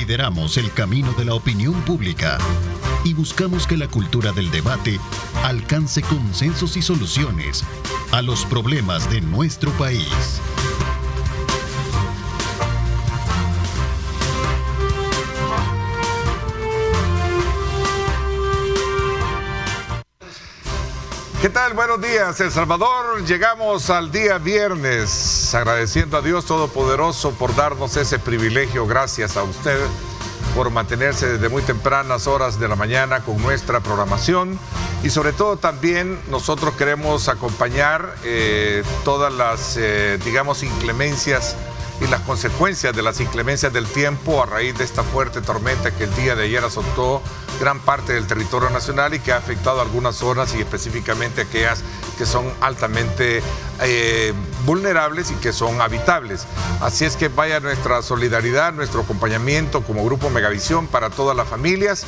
Lideramos el camino de la opinión pública y buscamos que la cultura del debate alcance consensos y soluciones a los problemas de nuestro país. ¿Qué tal? Buenos días, El Salvador. Llegamos al día viernes, agradeciendo a Dios Todopoderoso por darnos ese privilegio. Gracias a usted por mantenerse desde muy tempranas horas de la mañana con nuestra programación. Y sobre todo también nosotros queremos acompañar todas las, inclemencias y las consecuencias de las inclemencias del tiempo a raíz de esta fuerte tormenta que el día de ayer azotó gran parte del territorio nacional y que ha afectado algunas zonas y específicamente aquellas que son altamente vulnerables y que son habitables. Así es que vaya nuestra solidaridad, nuestro acompañamiento como Grupo Megavisión para todas las familias.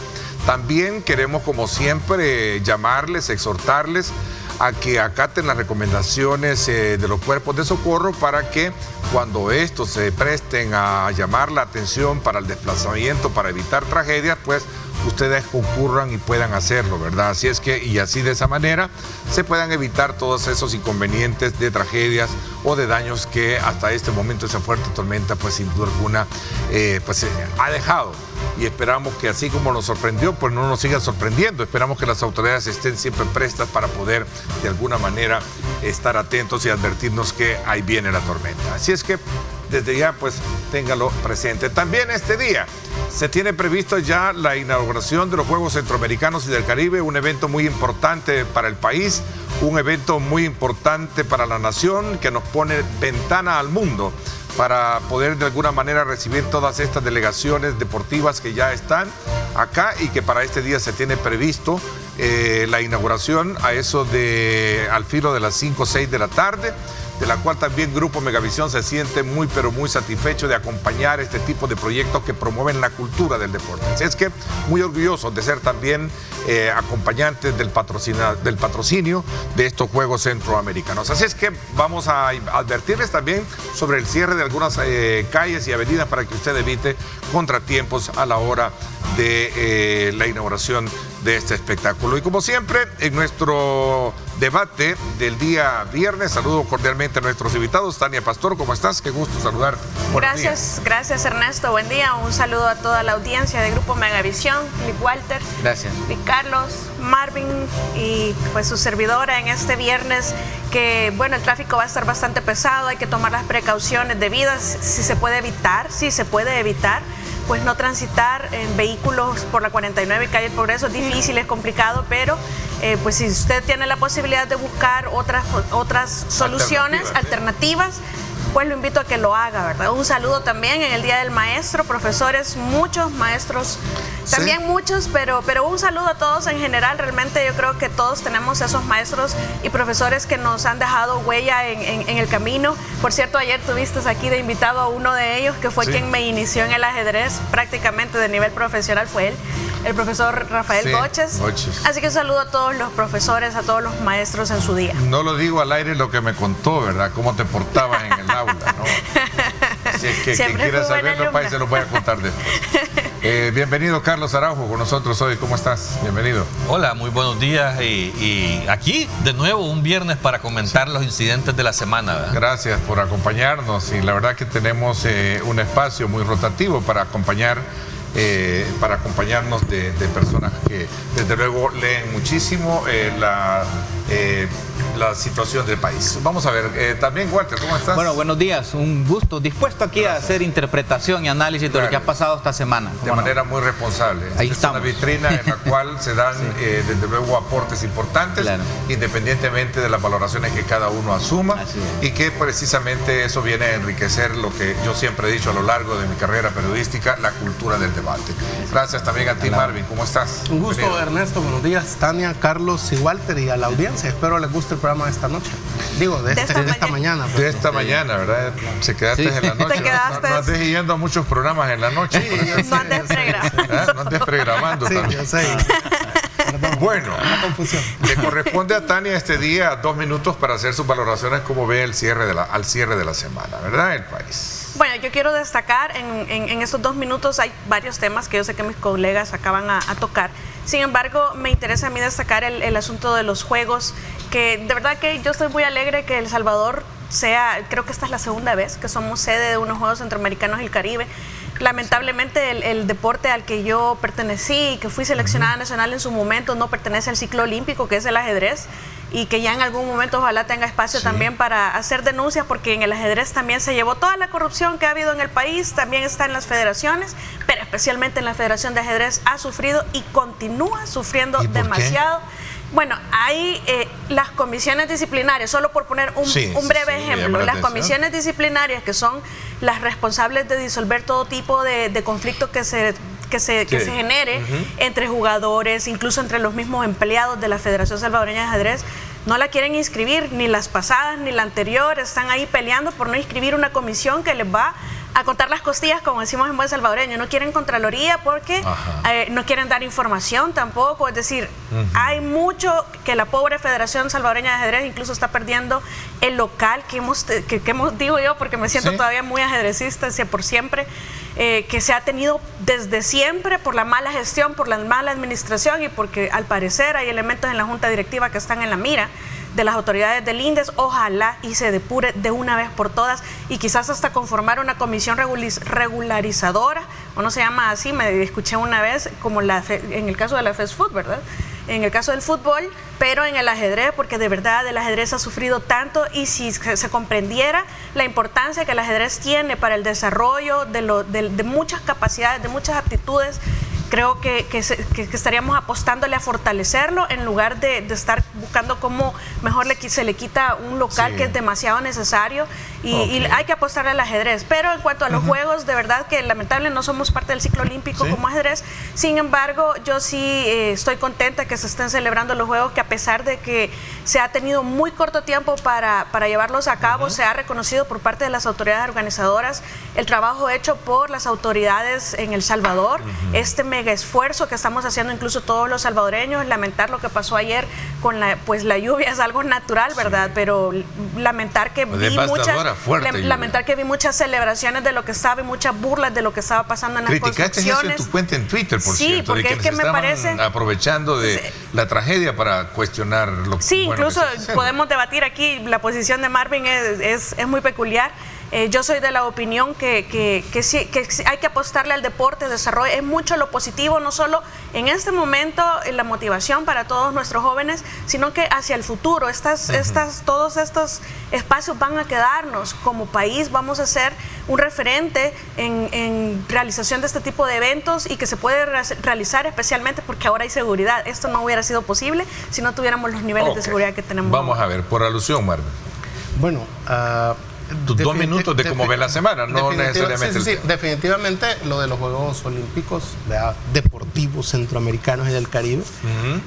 También queremos, como siempre, llamarles, exhortarles a que acaten las recomendaciones de los cuerpos de socorro para que cuando estos se presten a llamar la atención para el desplazamiento, para evitar tragedias, pues ustedes concurran y puedan hacerlo, ¿verdad? Así es que, y así de esa manera, se puedan evitar todos esos inconvenientes de tragedias o de daños que hasta este momento esa fuerte tormenta, pues sin duda alguna, ha dejado. Y esperamos que así como nos sorprendió, pues no nos siga sorprendiendo. Esperamos que las autoridades estén siempre prestas para poder, de alguna manera, estar atentos y advertirnos que ahí viene la tormenta. Así es que, desde ya, pues, téngalo presente. También este día se tiene previsto ya la inauguración de los Juegos Centroamericanos y del Caribe, un evento muy importante para el país, un evento muy importante para la nación que nos pone ventana al mundo para poder de alguna manera recibir todas estas delegaciones deportivas que ya están acá y que para este día se tiene previsto la inauguración a eso de al filo de las 5 o 6 de la tarde, de la cual también Grupo Megavisión se siente muy pero muy satisfecho de acompañar este tipo de proyectos que promueven la cultura del deporte. Así es que muy orgullosos de ser también acompañantes del patrocinio de estos Juegos Centroamericanos. Así es que vamos a advertirles también sobre el cierre de algunas calles y avenidas para que usted evite contratiempos a la hora de la inauguración de este espectáculo. Y como siempre, en nuestro debate del día viernes, saludo cordialmente a nuestros invitados. Tania Pastor, ¿cómo estás? Qué gusto saludarte. Gracias Ernesto, buen día. Un saludo a toda la audiencia de Grupo Megavisión, Lick Walter, gracias, Lick Carlos, Marvin y pues su servidora en este viernes que, bueno, el tráfico va a estar bastante pesado, hay que tomar las precauciones debidas, si se puede evitar, pues no transitar en vehículos por la 49 y calle El Progreso es difícil, es complicado, pero pues si usted tiene la posibilidad de buscar otras soluciones, alternativas, pues lo invito a que lo haga, ¿verdad? Un saludo también en el Día del Maestro, profesores, muchos maestros, también muchos, pero un saludo a todos en general. Realmente yo creo que todos tenemos esos maestros y profesores que nos han dejado huella en el camino. Por cierto, ayer tuviste aquí de invitado a uno de ellos, que fue quien me inició en el ajedrez prácticamente de nivel profesional, fue él, el profesor Rafael Goches. Así que un saludo a todos los profesores, a todos los maestros en su día. No lo digo al aire lo que me contó, ¿verdad? Cómo te portabas en el aula, ¿no? Si es que quien quiera saberlo, se lo voy a contar después. Bienvenido Carlos Araujo con nosotros hoy. ¿Cómo estás? Bienvenido. Hola, muy buenos días y aquí de nuevo un viernes para comentar los incidentes de la semana, ¿verdad? Gracias por acompañarnos y la verdad que tenemos un espacio muy rotativo para acompañarnos de personas que desde luego leen muchísimo la situación del país. Vamos a ver, también Walter, ¿cómo estás? Bueno, buenos días, un gusto, dispuesto aquí a hacer interpretación y análisis de lo que ha pasado esta semana. De manera muy responsable. Ahí es una vitrina en la cual se dan desde luego aportes importantes, independientemente de las valoraciones que cada uno asuma, y que precisamente eso viene a enriquecer lo que yo siempre he dicho a lo largo de mi carrera periodística, la cultura del debate. Gracias también a ti, Marvin, ¿cómo estás? Un gusto, Ernesto, buenos días, Tania, Carlos y Walter, y a la audiencia. Espero les guste el programa de esta noche. Digo, de esta mañana. Pues, de esta mañana, ¿verdad? Se quedaste en la noche. No andes yendo a muchos programas en la noche. No andes pregrabando. No andes programando también. Yo sé. Perdón, bueno, la confusión. Le corresponde a Tania este día 2 minutos para hacer sus valoraciones como ve al cierre de la semana, ¿verdad? El país. Bueno, yo quiero destacar en estos 2 minutos, hay varios temas que yo sé que mis colegas acaban a tocar. Sin embargo, me interesa a mí destacar el asunto de los juegos, que de verdad que yo estoy muy alegre que El Salvador creo que esta es la segunda vez que somos sede de unos Juegos Centroamericanos y el Caribe. Lamentablemente el deporte al que yo pertenecí y que fui seleccionada nacional en su momento no pertenece al ciclo olímpico, que es el ajedrez, y que ya en algún momento ojalá tenga espacio también para hacer denuncias, porque en el ajedrez también se llevó toda la corrupción que ha habido en el país, también está en las federaciones, pero especialmente en la Federación de Ajedrez ha sufrido y continúa sufriendo demasiado. Bueno, hay las comisiones disciplinarias, solo por poner un breve ejemplo, las comisiones disciplinarias que son las responsables de disolver todo tipo de conflicto que se genere entre jugadores, incluso entre los mismos empleados de la Federación Salvadoreña de Ajedrez, no la quieren inscribir, ni las pasadas ni la anterior, están ahí peleando por no inscribir una comisión que les va a contar las costillas, como decimos en buen salvadoreño. No quieren Contraloría porque no quieren dar información tampoco, es decir, hay mucho que la pobre Federación Salvadoreña de Ajedrez incluso está perdiendo el local que hemos digo yo, porque me siento todavía muy ajedrecista, por siempre, que se ha tenido desde siempre por la mala gestión, por la mala administración y porque al parecer hay elementos en la junta directiva que están en la mira de las autoridades del INDES. Ojalá y se depure de una vez por todas y quizás hasta conformar una comisión regularizadora, o no se llama así, me escuché una vez, como en el caso de la FESFUT, ¿verdad? En el caso del fútbol, pero en el ajedrez, porque de verdad el ajedrez ha sufrido tanto, y si se comprendiera la importancia que el ajedrez tiene para el desarrollo de muchas capacidades, de muchas aptitudes, creo que estaríamos apostándole a fortalecerlo en lugar de estar buscando cómo mejor se le quita un local que es demasiado necesario y hay que apostarle al ajedrez. Pero en cuanto a los juegos, de verdad que lamentablemente no somos parte del ciclo olímpico como ajedrez. Sin embargo, yo sí estoy contenta que se estén celebrando los juegos, que a pesar de que se ha tenido muy corto tiempo para llevarlos a cabo, se ha reconocido por parte de las autoridades organizadoras el trabajo hecho por las autoridades en El Salvador, este mega esfuerzo que estamos haciendo incluso todos los salvadoreños. Lamentar lo que pasó ayer con la lluvia es algo natural, ¿verdad? Pero lamentar que vi muchas celebraciones de lo que estaba y muchas burlas de lo que estaba pasando en las construcciones. Criticaste eso en tu cuenta en Twitter, por cierto, porque de es que me parece aprovechando de la tragedia para cuestionar lo que incluso podemos debatir aquí. La posición de Marvin es muy peculiar. Yo soy de la opinión que hay que apostarle al deporte, desarrollo, es mucho lo positivo, no solo en este momento la motivación para todos nuestros jóvenes, sino que hacia el futuro, todos estos espacios van a quedarnos como país, vamos a ser un referente en realización de este tipo de eventos y que se puede realizar especialmente porque ahora hay seguridad. Esto no hubiera sido posible si no tuviéramos los niveles de seguridad que tenemos. Vamos a ver, por alusión, Marvin. Bueno, tus 2 minutos de cómo ve la semana, no necesariamente. Sí, definitivamente lo de los Juegos Olímpicos deportivos centroamericanos y del Caribe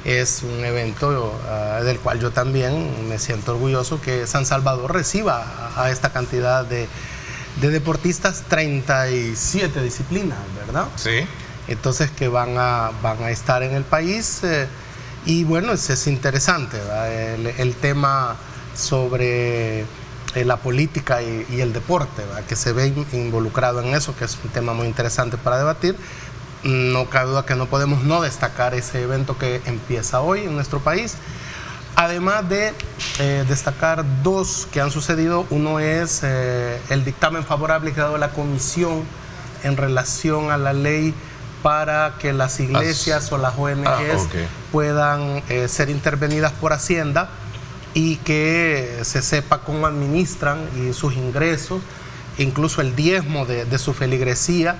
es un evento del cual yo también me siento orgulloso que San Salvador reciba a esta cantidad de deportistas, 37 disciplinas, ¿verdad? Sí. Entonces que van a estar en el país y bueno, es interesante, ¿verdad? El tema sobre la política y el deporte, ¿verdad? Que se ve involucrado en eso, que es un tema muy interesante para debatir. No cabe duda que no podemos no destacar ese evento que empieza hoy en nuestro país. Además de destacar 2 que han sucedido. Uno es el dictamen favorable que ha dado la comisión en relación a la ley para que las iglesias o las ONGs puedan ser intervenidas por Hacienda y que se sepa cómo administran y sus ingresos, incluso el diezmo de su feligresía,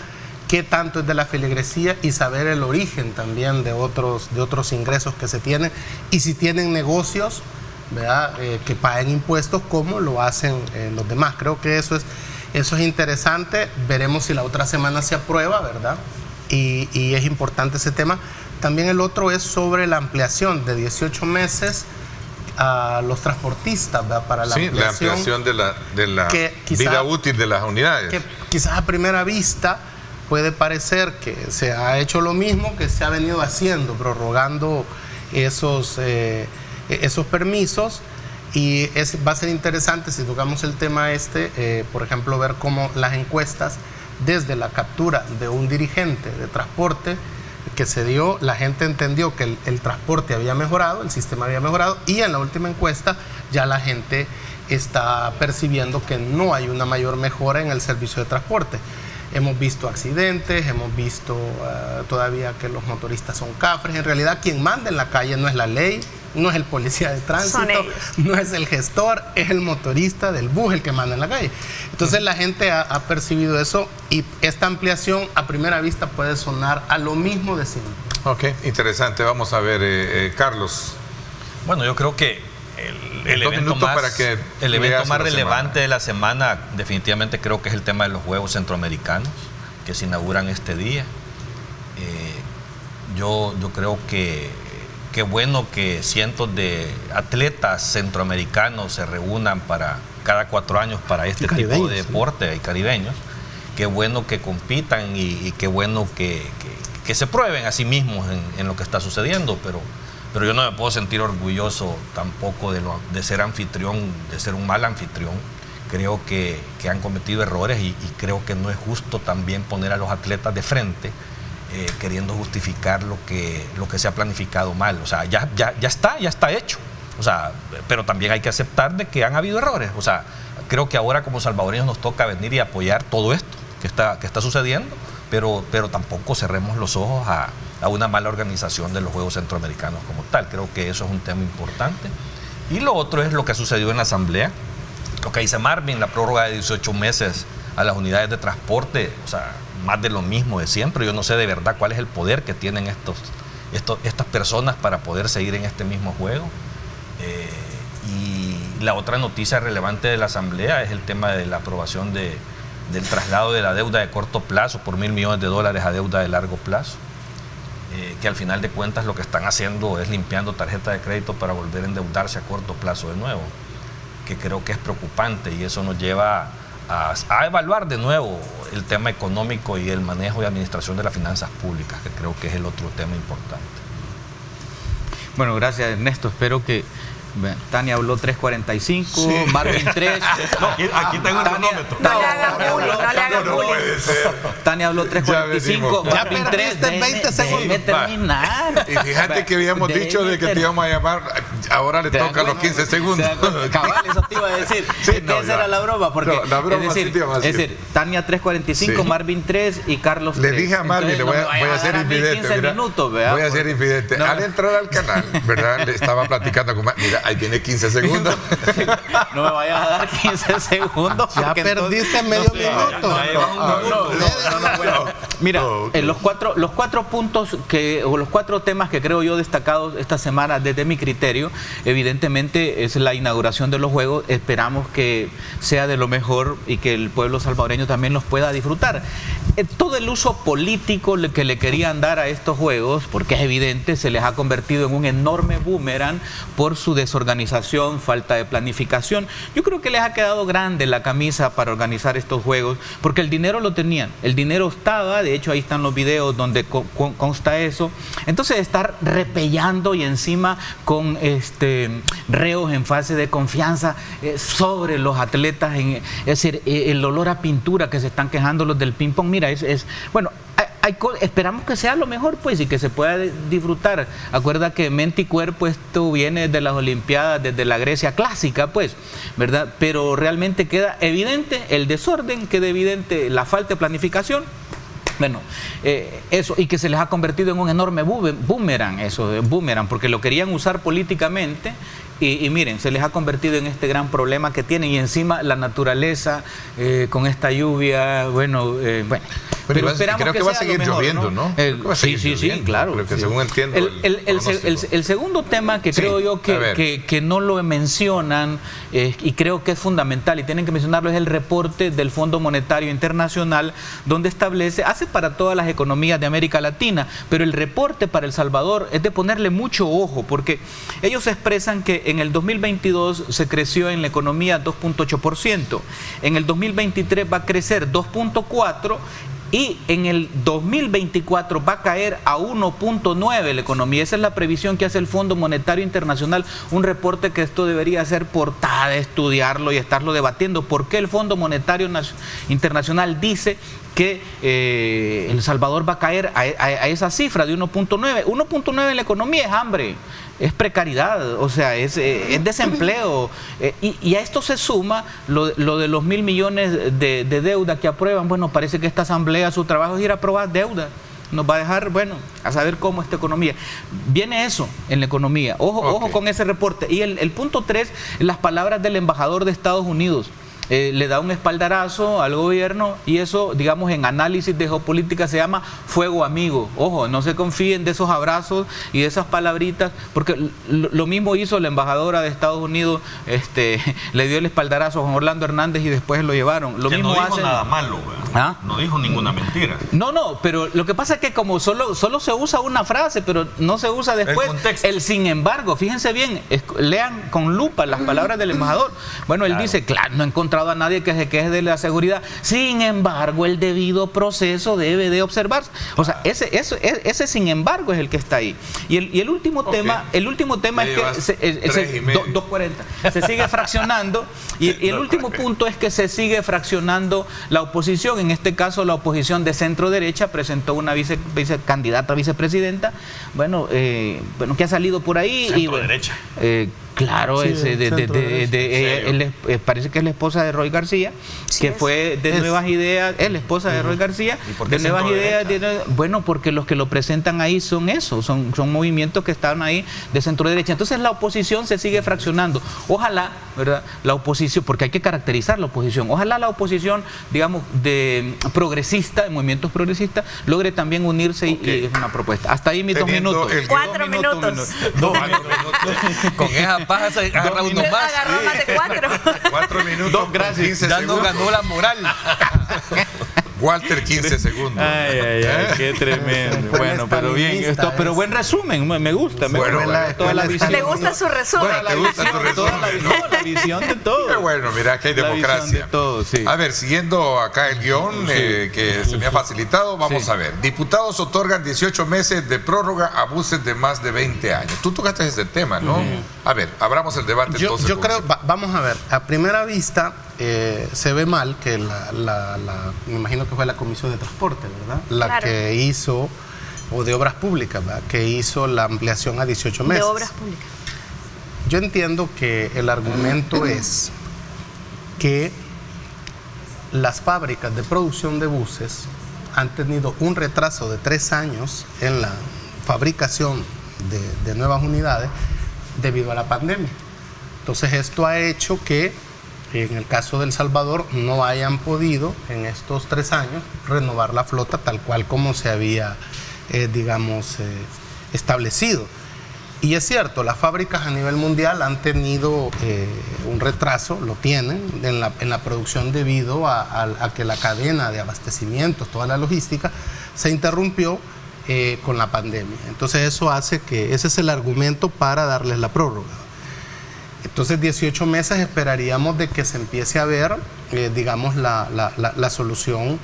qué tanto es de la feligresía y saber el origen también de otros ingresos que se tienen y si tienen negocios, ¿verdad? Que paguen impuestos como lo hacen los demás. Creo que eso es interesante. Veremos si la otra semana se aprueba, ¿verdad? Y es importante ese tema. También el otro es sobre la ampliación de 18 meses a los transportistas, ¿verdad? Para la ampliación de la vida útil de las unidades. Que quizás a primera vista puede parecer que se ha hecho lo mismo que se ha venido haciendo, prorrogando esos permisos, Y va a ser interesante si tocamos el tema por ejemplo, ver cómo las encuestas, desde la captura de un dirigente de transporte que se dio, la gente entendió que el transporte había mejorado, el sistema había mejorado, y en la última encuesta ya la gente está percibiendo que no hay una mayor mejora en el servicio de transporte. Hemos visto accidentes, hemos visto todavía que los motoristas son cafres. En realidad quien manda en la calle no es la ley, no es el policía de tránsito, no es el gestor, es el motorista del bus el que manda en la calle. Entonces la gente ha percibido eso, y esta ampliación a primera vista puede sonar a lo mismo de siempre. Ok, interesante. Vamos a ver, Carlos. Bueno, yo creo que el evento más relevante de la semana definitivamente creo que es el tema de los Juegos Centroamericanos que se inauguran este día. Yo creo que qué bueno que cientos de atletas centroamericanos se reúnan cada 4 años para este tipo de deporte, y caribeños. Qué bueno que compitan y qué bueno que se prueben a sí mismos en lo que está sucediendo, pero yo no me puedo sentir orgulloso tampoco de ser anfitrión, de ser un mal anfitrión. Creo que han cometido errores y creo que no es justo también poner a los atletas de frente queriendo justificar lo que se ha planificado mal. O sea, ya está hecho. O sea, pero también hay que aceptar de que han habido errores. O sea, creo que ahora como salvadoreños nos toca venir y apoyar todo esto que está sucediendo, pero tampoco cerremos los ojos a una mala organización de los Juegos Centroamericanos como tal. Creo que eso es un tema importante. Y lo otro es lo que ha sucedido en la Asamblea, lo que dice Marvin, la prórroga de 18 meses a las unidades de transporte, o sea, más de lo mismo de siempre. Yo no sé de verdad cuál es el poder que tienen estas personas para poder seguir en este mismo juego. Y la otra noticia relevante de la Asamblea es el tema de la aprobación del traslado de la deuda de corto plazo por $1.000 millones a deuda de largo plazo. Que al final de cuentas lo que están haciendo es limpiando tarjeta de crédito para volver a endeudarse a corto plazo de nuevo, que creo que es preocupante, y eso nos lleva a evaluar de nuevo el tema económico y el manejo y administración de las finanzas públicas, que creo que es el otro tema importante. Bueno, gracias Ernesto, espero que Tania habló 3:45, sí. Marvin 3. Aquí tengo un cronómetro. No le hagan bullying. Tania habló 3:45, Marvin 3. 20 segundos. Déjeme terminar. Y fíjate que habíamos dicho de que te íbamos a llamar, ahora le toca los 15 segundos. Cabal, eso te iba a decir. Sí, esa era la broma, porque la broma es decir, Tania 3:45, sí. Marvin 3 y Carlos 3. Le dije a Marvin, le voy a ser infidente. 15 minutos, voy a ser infidente. Al entrar al canal, ¿verdad? Le estaba platicando con Mira, ahí tiene 15 segundos. No me vayas a dar 15 segundos. Ya perdiste medio minuto. Mira, los cuatro puntos o los 4 temas que creo yo destacados esta semana desde mi criterio, evidentemente es la inauguración de los Juegos. Esperamos que sea de lo mejor y que el pueblo salvadoreño también los pueda disfrutar. Todo el uso político que le querían dar a estos Juegos, porque es evidente, se les ha convertido en un enorme boomerang por su desorganización, falta de planificación. Yo creo que les ha quedado grande la camisa para organizar estos Juegos, porque el dinero lo tenían, el dinero estaba, de hecho ahí están los videos donde consta eso. Entonces estar repellando y encima con reos en fase de confianza sobre los atletas, es decir, el olor a pintura que se están quejando los del ping pong, mira, bueno, esperamos que sea lo mejor, pues, y que se pueda disfrutar. Acuerda que mente y cuerpo, esto viene de las Olimpiadas, desde la Grecia clásica, pues, ¿verdad? Pero realmente queda evidente el desorden, queda evidente la falta de planificación. Bueno, eso, y que se les ha convertido en un enorme boomerang, porque lo querían usar políticamente. Y miren, se les ha convertido en este gran problema que tienen, y encima la naturaleza con esta lluvia, pero esperamos creo que va a seguir lloviendo, ¿no? Sí, claro. Porque según entiendo el segundo tema que creo yo que no lo mencionan y creo que es fundamental y tienen que mencionarlo es el reporte del Fondo Monetario Internacional, donde hace para todas las economías de América Latina, pero el reporte para El Salvador es de ponerle mucho ojo, porque ellos expresan que en el 2022 se creció en la economía 2.8%, en el 2023 va a crecer 2.4%, y en el 2024 va a caer a 1.9 la economía. Esa es la previsión que hace el Fondo Monetario Internacional, un reporte que esto debería ser portada, estudiarlo y estarlo debatiendo. ¿Por qué el Fondo Monetario Internacional dice que El Salvador va a caer a esa cifra de 1.9? 1.9 en la economía es hambre, es precariedad, o sea, es desempleo. Y a esto se suma lo de los 1.000 millones de deuda que aprueban. Bueno, parece que esta asamblea, su trabajo es ir a aprobar deuda. Nos va a dejar, bueno, a saber cómo esta economía. Viene eso en la economía. Ojo con ese reporte. Y el punto 3, las palabras del embajador de Estados Unidos. Le da un espaldarazo al gobierno y eso, digamos, en análisis de geopolítica se llama fuego amigo. Ojo, no se confíen de esos abrazos y de esas palabritas, porque lo mismo hizo la embajadora de Estados Unidos, le dio el espaldarazo a Juan Orlando Hernández y después lo llevaron. Lo que mismo no dijo hacen... nada malo, ¿Ah? No dijo ninguna mentira. No, pero lo que pasa es que como solo se usa una frase, pero no se usa después el sin embargo. Fíjense bien, lean con lupa las palabras del embajador. Bueno, él dice, claro, no he encontrado a nadie que se queje de la seguridad. Sin embargo, el debido proceso debe de observarse. O sea, ese sin embargo es el que está ahí. Y el último tema es que 2:40 se sigue fraccionando y el último punto es que se sigue fraccionando la oposición. En este caso, la oposición de centro derecha presentó una candidata a vicepresidenta, que ha salido por ahí. Centro derecha. Claro, sí, parece que es la esposa de Roy García, que fue de Nuevas Ideas, es la esposa de Roy García, de Nuevas Ideas. Bueno, porque los que lo presentan ahí son son movimientos que están ahí de centro derecha. Entonces la oposición se sigue fraccionando. Ojalá, ¿verdad? La oposición, porque hay que caracterizar la oposición, ojalá la oposición, digamos, de progresista, de movimientos progresistas, logre también unirse y es una propuesta. Hasta ahí mis 2 minutos. 4 minutos. 2 minutos. Con esa paja se agarra uno más. Agarró más de 4. 4 minutos. Gracias. Ya no ganó la moral. Walter, 15 segundos. Ay, qué tremendo. Bueno, pero bien, pero buen resumen, me gusta. Toda la visión. ¿Le gusta su resumen? ¿Te gusta tu resumen? La visión de todo. Qué bueno, mira que hay democracia. De todo, sí. A ver, siguiendo acá el guión que se me ha facilitado, vamos a ver. Diputados otorgan 18 meses de prórroga a buses de más de 20 años. Tú tocaste ese tema, ¿no? A ver, abramos el debate entonces. Yo creo, vamos a ver, a primera vista se ve mal que me imagino que fue la Comisión de Transporte, ¿verdad? La que hizo, o de Obras Públicas, ¿verdad? Que hizo la ampliación a 18 meses. De Obras Públicas. Yo entiendo que el argumento es que las fábricas de producción de buses han tenido un retraso de 3 años en la fabricación de nuevas unidades debido a la pandemia. Entonces esto ha hecho que en el caso de El Salvador no hayan podido en estos 3 años renovar la flota tal cual como se había, establecido. Y es cierto, las fábricas a nivel mundial han tenido un retraso, lo tienen, en la producción debido a que la cadena de abastecimientos, toda la logística, se interrumpió con la pandemia. Entonces eso hace que, ese es el argumento para darles la prórroga. Entonces 18 meses esperaríamos de que se empiece a ver, la solución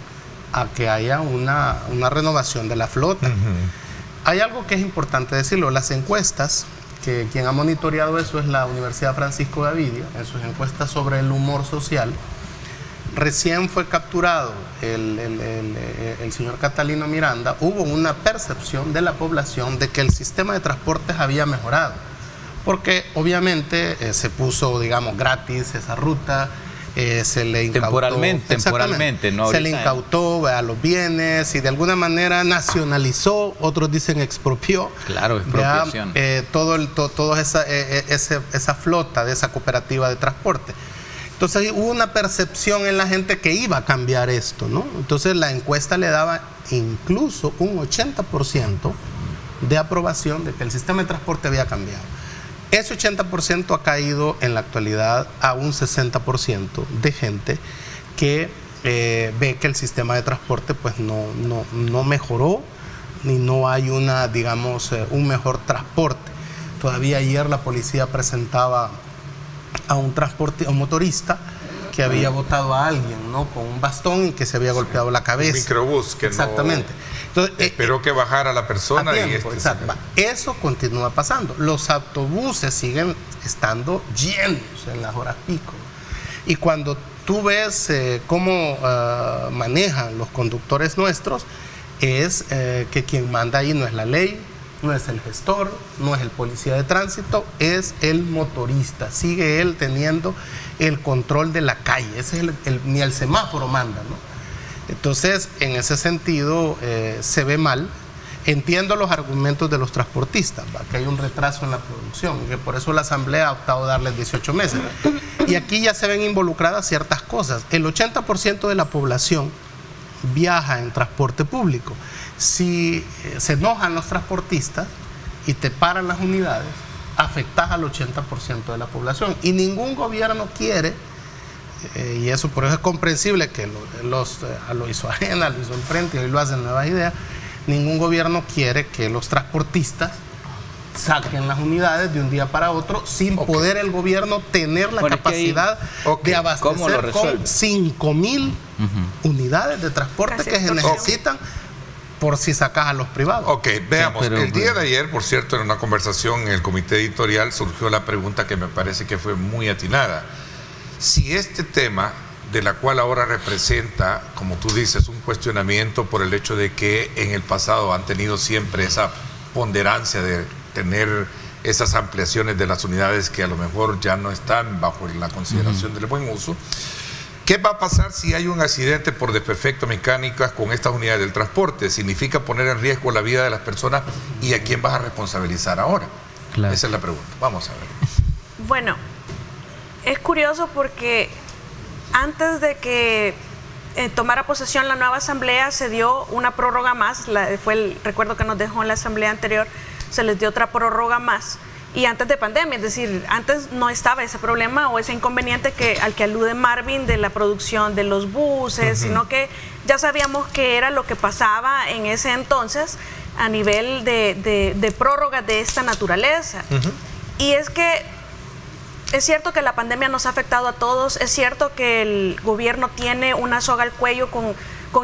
a que haya una renovación de la flota. Hay algo que es importante decirlo, las encuestas, que quien ha monitoreado eso es la Universidad Francisco de Avidia, en sus encuestas sobre el humor social. Recién fue capturado el señor Catalino Miranda, hubo una percepción de la población de que el sistema de transportes había mejorado. Porque obviamente se puso, gratis esa ruta, se le incautó. Temporalmente, ¿no? Se le incautó a los bienes y de alguna manera nacionalizó, otros dicen expropió. Claro, expropiación. Toda esa flota de esa cooperativa de transporte. Entonces hubo una percepción en la gente que iba a cambiar esto, ¿no? Entonces la encuesta le daba incluso un 80% de aprobación de que el sistema de transporte había cambiado. Ese 80% ha caído en la actualidad a un 60% de gente que ve que el sistema de transporte pues no mejoró ni no hay un mejor transporte. Todavía ayer la policía presentaba a un motorista que había botado a alguien, ¿no? Con un bastón y que se había golpeado la cabeza. Un microbús que exactamente. Entonces, esperó que bajara la persona tiempo, exacto. Eso continúa pasando. Los autobuses siguen estando llenos en las horas pico. Y cuando tú ves cómo manejan los conductores nuestros, es que quien manda ahí no es la ley, no es el gestor, no es el policía de tránsito, es el motorista. Sigue él teniendo el control de la calle. Ese es ni el semáforo manda, ¿no? Entonces, en ese sentido, se ve mal. Entiendo los argumentos de los transportistas, ¿va? Que hay un retraso en la producción, y que por eso la Asamblea ha optado a darles 18 meses. Y aquí ya se ven involucradas ciertas cosas. El 80% de la población viaja en transporte público. Si se enojan los transportistas y te paran las unidades, afectas al 80% de la población. Y ningún gobierno quiere, y eso por eso es comprensible que lo hizo Arena, lo hizo el Frente y hoy lo hacen Nuevas Ideas. Ningún gobierno quiere que los transportistas saquen las unidades de un día para otro sin poder el gobierno tener la capacidad de abastecer con 5,000 unidades de transporte que se necesitan por si sacas a los privados. Ok, veamos. Sí, el día de ayer, por cierto, en una conversación en el comité editorial surgió la pregunta que me parece que fue muy atinada. Si este tema, de la cual ahora representa, como tú dices, un cuestionamiento por el hecho de que en el pasado han tenido siempre esa ponderancia de tener esas ampliaciones de las unidades que a lo mejor ya no están bajo la consideración del buen uso. ¿Qué va a pasar si hay un accidente por desperfecto mecánicas con estas unidades del transporte? ¿Significa poner en riesgo la vida de las personas y a quién vas a responsabilizar ahora? Claro. Esa es la pregunta. Vamos a ver. Bueno, es curioso porque antes de que tomara posesión la nueva asamblea se dio una prórroga más, fue el recuerdo que nos dejó en la asamblea anterior, se les dio otra prórroga más. Y antes de pandemia, es decir, antes no estaba ese problema o ese inconveniente al que alude Marvin de la producción de los buses, sino que ya sabíamos qué era lo que pasaba en ese entonces a nivel de prórrogas de esta naturaleza. Y es que es cierto que la pandemia nos ha afectado a todos, es cierto que el gobierno tiene una soga al cuello con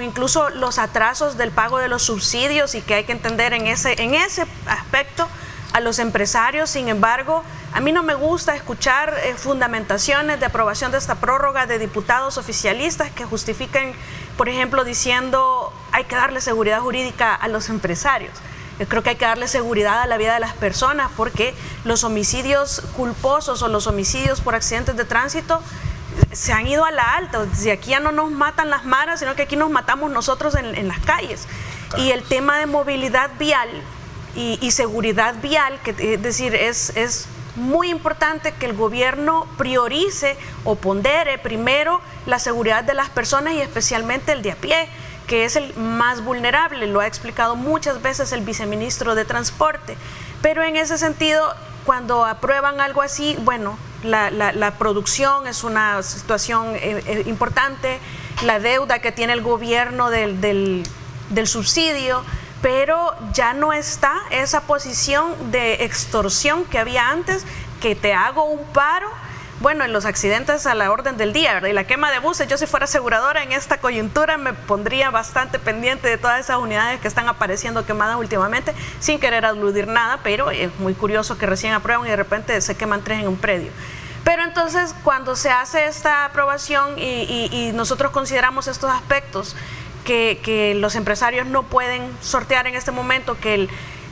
incluso los atrasos del pago de los subsidios y que hay que entender en ese aspecto a los empresarios. Sin embargo, a mí no me gusta escuchar fundamentaciones de aprobación de esta prórroga de diputados oficialistas que justifiquen, por ejemplo, diciendo hay que darle seguridad jurídica a los empresarios. Yo creo que hay que darle seguridad a la vida de las personas porque los homicidios culposos o los homicidios por accidentes de tránsito se han ido a la alta. Si aquí ya no nos matan las maras, sino que aquí nos matamos nosotros en las calles. Y el tema de movilidad vial y seguridad vial, que es decir, es muy importante que el gobierno priorice o pondere primero la seguridad de las personas y especialmente el de a pie, que es el más vulnerable, lo ha explicado muchas veces el viceministro de Transporte. Pero en ese sentido, cuando aprueban algo así, bueno, la producción es una situación importante, la deuda que tiene el gobierno del subsidio, pero ya no está esa posición de extorsión que había antes, que te hago un paro. Bueno, en los accidentes a la orden del día, ¿verdad? Y la quema de buses, yo si fuera aseguradora en esta coyuntura me pondría bastante pendiente de todas esas unidades que están apareciendo quemadas últimamente, sin querer aludir nada, pero es muy curioso que recién aprueban y de repente se queman 3 en un predio. Pero entonces, cuando se hace esta aprobación y nosotros consideramos estos aspectos que los empresarios no pueden sortear en este momento, que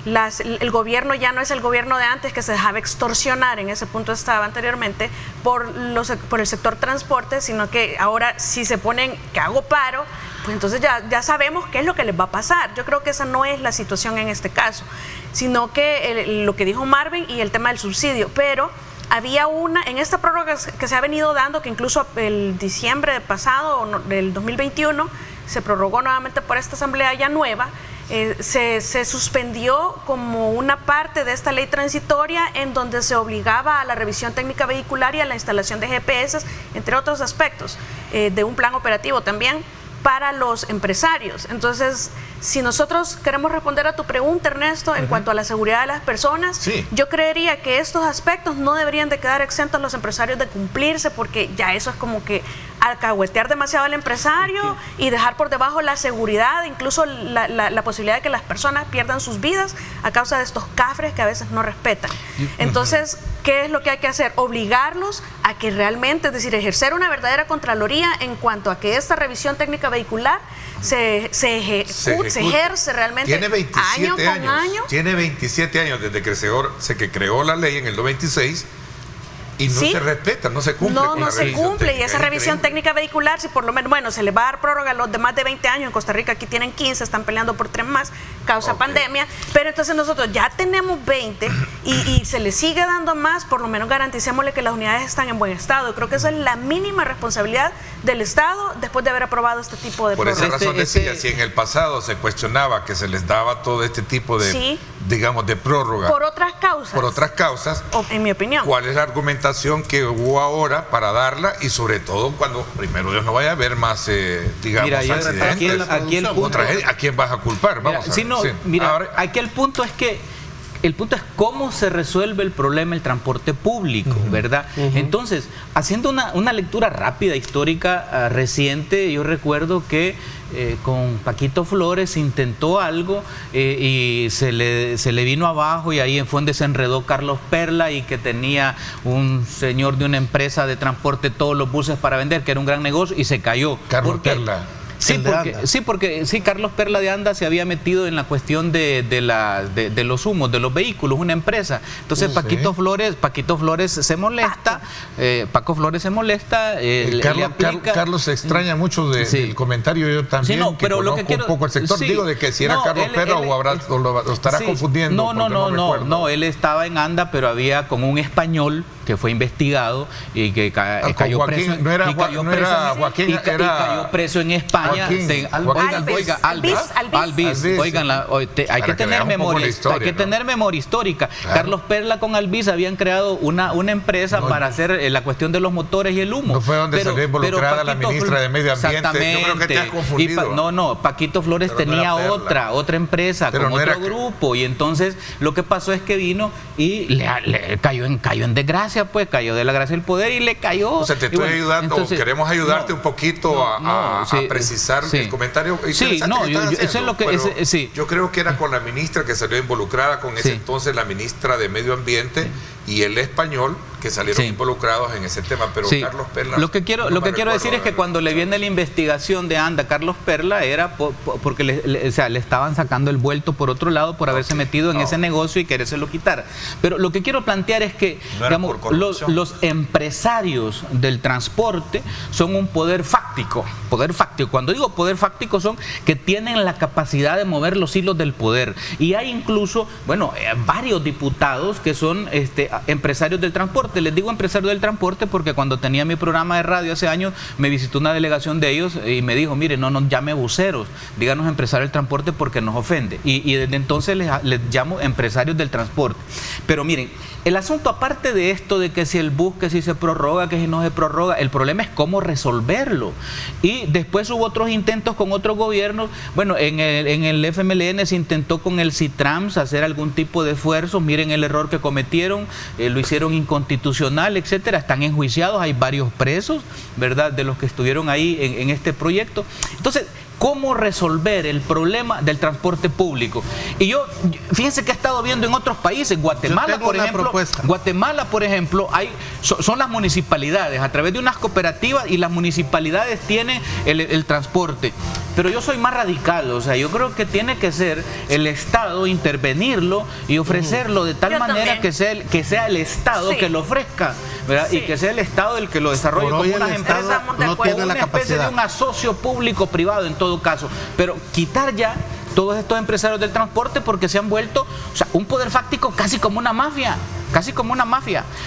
el gobierno ya no es el gobierno de antes que se dejaba extorsionar, en ese punto estaba anteriormente, por el sector transporte, sino que ahora si se ponen que hago paro, pues entonces ya sabemos qué es lo que les va a pasar. Yo creo que esa no es la situación en este caso, sino que lo que dijo Marvin y el tema del subsidio, pero había en esta prórroga que se ha venido dando, que incluso el diciembre pasado, del 2021, se prorrogó nuevamente por esta asamblea ya nueva, se suspendió como una parte de esta ley transitoria en donde se obligaba a la revisión técnica vehicular y a la instalación de GPS, entre otros aspectos, de un plan operativo también para los empresarios. Entonces, si nosotros queremos responder a tu pregunta, Ernesto, en cuanto a la seguridad de las personas, sí, yo creería que estos aspectos no deberían de quedar exentos los empresarios de cumplirse, porque ya eso es como que alcahuetear demasiado al empresario y dejar por debajo la seguridad, incluso la posibilidad de que las personas pierdan sus vidas a causa de estos cafres que a veces no respetan. Entonces, ¿qué es lo que hay que hacer? Obligarlos a que realmente, es decir, ejercer una verdadera contraloría en cuanto a que esta revisión técnica vehicular se ejerce realmente tiene 27 año con año. Tiene 27 años desde que se creó la ley en el 96 y no se respeta, no se cumple. No se cumple, y esa revisión técnica vehicular, si por lo menos, bueno, se le va a dar prórroga a los de más de 20 años, en Costa Rica aquí tienen 15, están peleando por 3 más, causa pandemia, pero entonces nosotros ya tenemos 20 y se le sigue dando más, por lo menos garanticémosle que las unidades están en buen estado. Creo que esa es la mínima responsabilidad del Estado después de haber aprobado este tipo de prórroga. Por esa razón decía, si en el pasado se cuestionaba que se les daba todo este tipo de, digamos, de prórroga. Por otras causas. Por otras causas. En mi opinión. ¿Cuál es la argumentación que hubo ahora para darla? Y sobre todo cuando, primero Dios, no vaya a haber más, digamos, accidentes. Aquí el punto, ¿A quién vas a culpar? Vamos a ver. Mira, aquí el punto es que cómo se resuelve el problema del transporte público, ¿verdad? Entonces, haciendo una lectura rápida, histórica, reciente, yo recuerdo que con Paquito Flores intentó algo y se le vino abajo, y ahí fue donde se enredó Carlos Perla, y que tenía un señor de una empresa de transporte todos los buses para vender, que era un gran negocio, y se cayó. Carlos Perla. Porque Carlos Perla de Anda se había metido en la cuestión de los humos, de los vehículos, una empresa. Entonces Paquito Flores se molesta, Paco Flores se molesta, Carlos se extraña mucho del comentario, yo también, pero lo que quiero, un poco el sector, digo, de que si era Carlos Perla o lo estará confundiendo. No, él estaba en Anda, pero había con un español que fue investigado y que cayó preso. Joaquín, cayó preso en España. Albiz. Oigan, hay que tener memoria histórica. Claro. Carlos Perla con Albiz habían creado una empresa para hacer la cuestión de los motores y el humo. No fue donde salió involucrada la ministra de Medio Ambiente. Exactamente. Yo creo que te has confundido. Paquito Flores tenía otra empresa con otro grupo, y entonces lo que pasó es que vino y le cayó en desgracia, pues cayó de la gracia del poder y le cayó. O sea, te estoy ayudando, queremos ayudarte un poquito a precisar el comentario. Yo creo que era con la ministra que salió involucrada, con ese entonces la ministra de Medio Ambiente y el español, que salieron involucrados en ese tema, pero Carlos Perla... Lo que quiero decir es que cuando le viene la investigación de Anda, Carlos Perla era porque le estaban sacando el vuelto por otro lado por haberse metido en ese negocio y querérselo quitar. Pero lo que quiero plantear es que los empresarios del transporte son un poder fáctico. Cuando digo poder fáctico, son que tienen la capacidad de mover los hilos del poder. Y hay incluso, varios diputados que son empresarios del transporte. Les digo empresarios del transporte porque cuando tenía mi programa de radio hace años, me visitó una delegación de ellos y me dijo, mire, no nos llame buceros, díganos empresarios del transporte porque nos ofende. Y desde entonces les llamo empresarios del transporte. Pero miren, el asunto, aparte de esto de que si el bus, que si se prorroga, que si no se prorroga, el problema es cómo resolverlo. Y después hubo otros intentos con otros gobiernos. Bueno, en el FMLN se intentó con el CITRAMS hacer algún tipo de esfuerzo. Miren el error que cometieron, lo hicieron inconstitucional, etcétera. Están enjuiciados, hay varios presos, ¿verdad?, de los que estuvieron ahí en este proyecto. Entonces, ¿cómo resolver el problema del transporte público? Y fíjense que he estado viendo en otros países, Guatemala, por ejemplo, son las municipalidades, a través de unas cooperativas, y las municipalidades tienen el transporte. Pero yo soy más radical, o sea, yo creo que tiene que ser el Estado intervenirlo y ofrecerlo de tal manera que sea el Estado que lo ofrezca, ¿verdad? Y que sea el Estado el que lo desarrolle como unas empresas, no tiene la una especie capacidad de un asocio público-privado en todo caso, pero quitar ya todos estos empresarios del transporte porque se han vuelto, un poder fáctico casi como una mafia.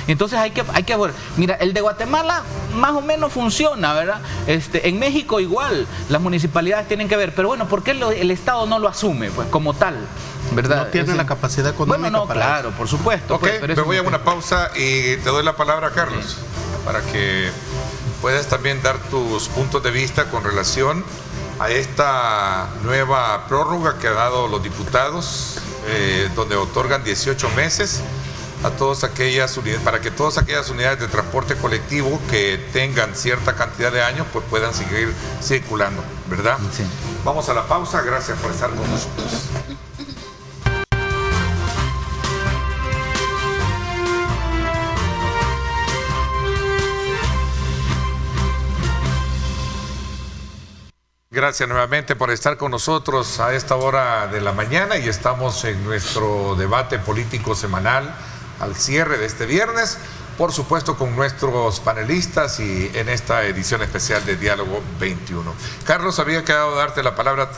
Entonces hay que ver. Mira, el de Guatemala más o menos funciona, ¿verdad? En México igual, las municipalidades tienen que ver, pero bueno, ¿por qué el Estado no lo asume, pues, como tal? ¿Verdad? No tiene la capacidad económica para claro, por supuesto. Ok, me voy a una pausa y te doy la palabra a Carlos, para que puedas también dar tus puntos de vista con relación a esta nueva prórroga que han dado los diputados, donde otorgan 18 meses a todas aquellas unidades, para que todas aquellas unidades de transporte colectivo que tengan cierta cantidad de años pues puedan seguir circulando, ¿verdad? Sí. Vamos a la pausa, gracias por estar con nosotros. Gracias nuevamente por estar con nosotros a esta hora de la mañana y estamos en nuestro debate político semanal al cierre de este viernes, por supuesto con nuestros panelistas y en esta edición especial de Diálogo 21. Carlos, había quedado darte la palabra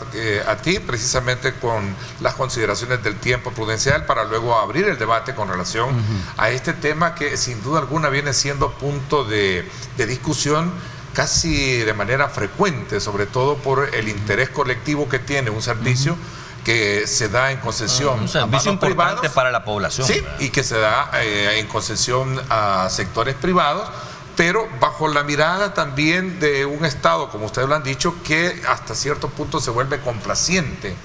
a ti precisamente con las consideraciones del tiempo prudencial para luego abrir el debate con relación a este tema que sin duda alguna viene siendo punto de discusión casi de manera frecuente, sobre todo por el interés colectivo que tiene un servicio que se da en concesión un servicio importante para la población. Sí, y que se da en concesión a sectores privados, pero bajo la mirada también de un Estado, como ustedes lo han dicho, que hasta cierto punto se vuelve complaciente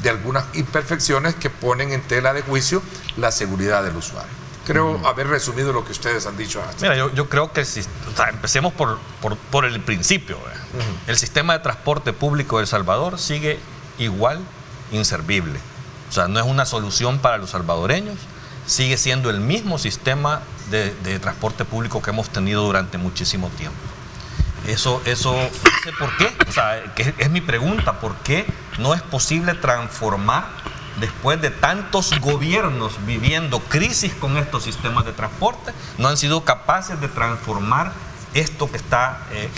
de algunas imperfecciones que ponen en tela de juicio la seguridad del usuario. Creo haber resumido lo que ustedes han dicho hasta. Mira, yo creo que empecemos por el principio. El sistema de transporte público de El Salvador sigue igual inservible. O sea, no es una solución para los salvadoreños, sigue siendo el mismo sistema de transporte público que hemos tenido durante muchísimo tiempo. Eso no sé por qué, o sea, que es mi pregunta, ¿por qué no es posible transformar después de tantos gobiernos viviendo crisis con estos sistemas de transporte, no han sido capaces de transformar esto que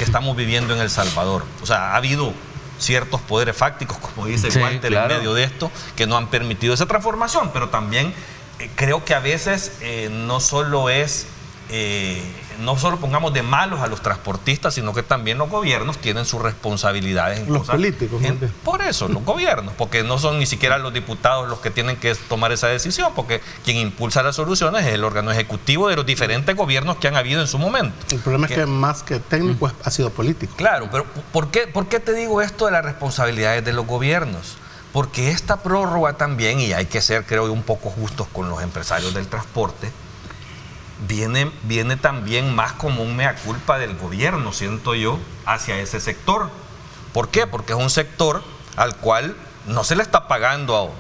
estamos viviendo en El Salvador? O sea, ha habido ciertos poderes fácticos, como dice Walter, claro, en medio de esto, que no han permitido esa transformación, pero también creo que a veces no solo pongamos de malos a los transportistas, sino que también los gobiernos tienen sus responsabilidades en los cosas, políticos. Por eso, los gobiernos, porque no son ni siquiera los diputados los que tienen que tomar esa decisión, porque quien impulsa las soluciones es el órgano ejecutivo de los diferentes gobiernos que han habido en su momento. El problema es que más que técnico ha sido político. Claro, pero ¿por qué te digo esto de las responsabilidades de los gobiernos? Porque esta prórroga también, y hay que ser, creo yo, un poco justos con los empresarios del transporte, viene también más como un mea culpa del gobierno, siento yo, hacia ese sector. ¿Por qué? Porque es un sector al cual no se le está pagando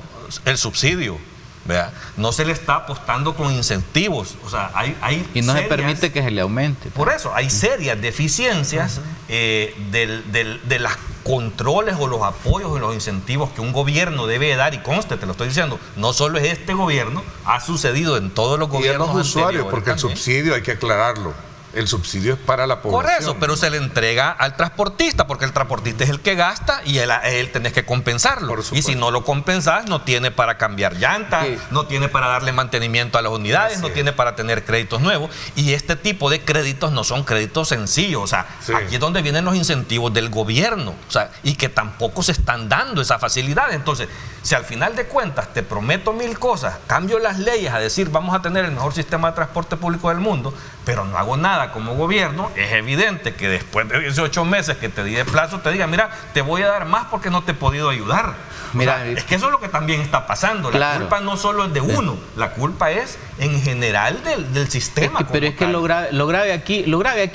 el subsidio, ¿verdad? No se le está apostando con incentivos. O sea, hay y no se permite que se le aumente. Por eso, hay serias deficiencias de las controles o los apoyos y los incentivos que un gobierno debe dar, y conste, te lo estoy diciendo, no solo es este gobierno, ha sucedido en todos los gobiernos usuarios, porque también. El subsidio, hay que aclararlo, el subsidio es para la población. Por eso, pero se le entrega al transportista, porque el transportista es el que gasta y él tenés que compensarlo. Y si no lo compensás, no tiene para cambiar llantas, no tiene para darle mantenimiento a las unidades, no tiene para tener créditos nuevos. Y este tipo de créditos no son créditos sencillos. O sea, aquí es donde vienen los incentivos del gobierno. O sea, y que tampoco se están dando esa facilidad. Entonces, si al final de cuentas te prometo 1000 cosas, cambio las leyes a decir vamos a tener el mejor sistema de transporte público del mundo, pero no hago nada como gobierno, es evidente que después de 18 meses que te di de plazo te diga, mira, te voy a dar más porque no te he podido ayudar. Mira, o sea, es que eso es lo que también está pasando. La culpa no solo es de uno, la culpa es en general del sistema. Pero es que lo grave aquí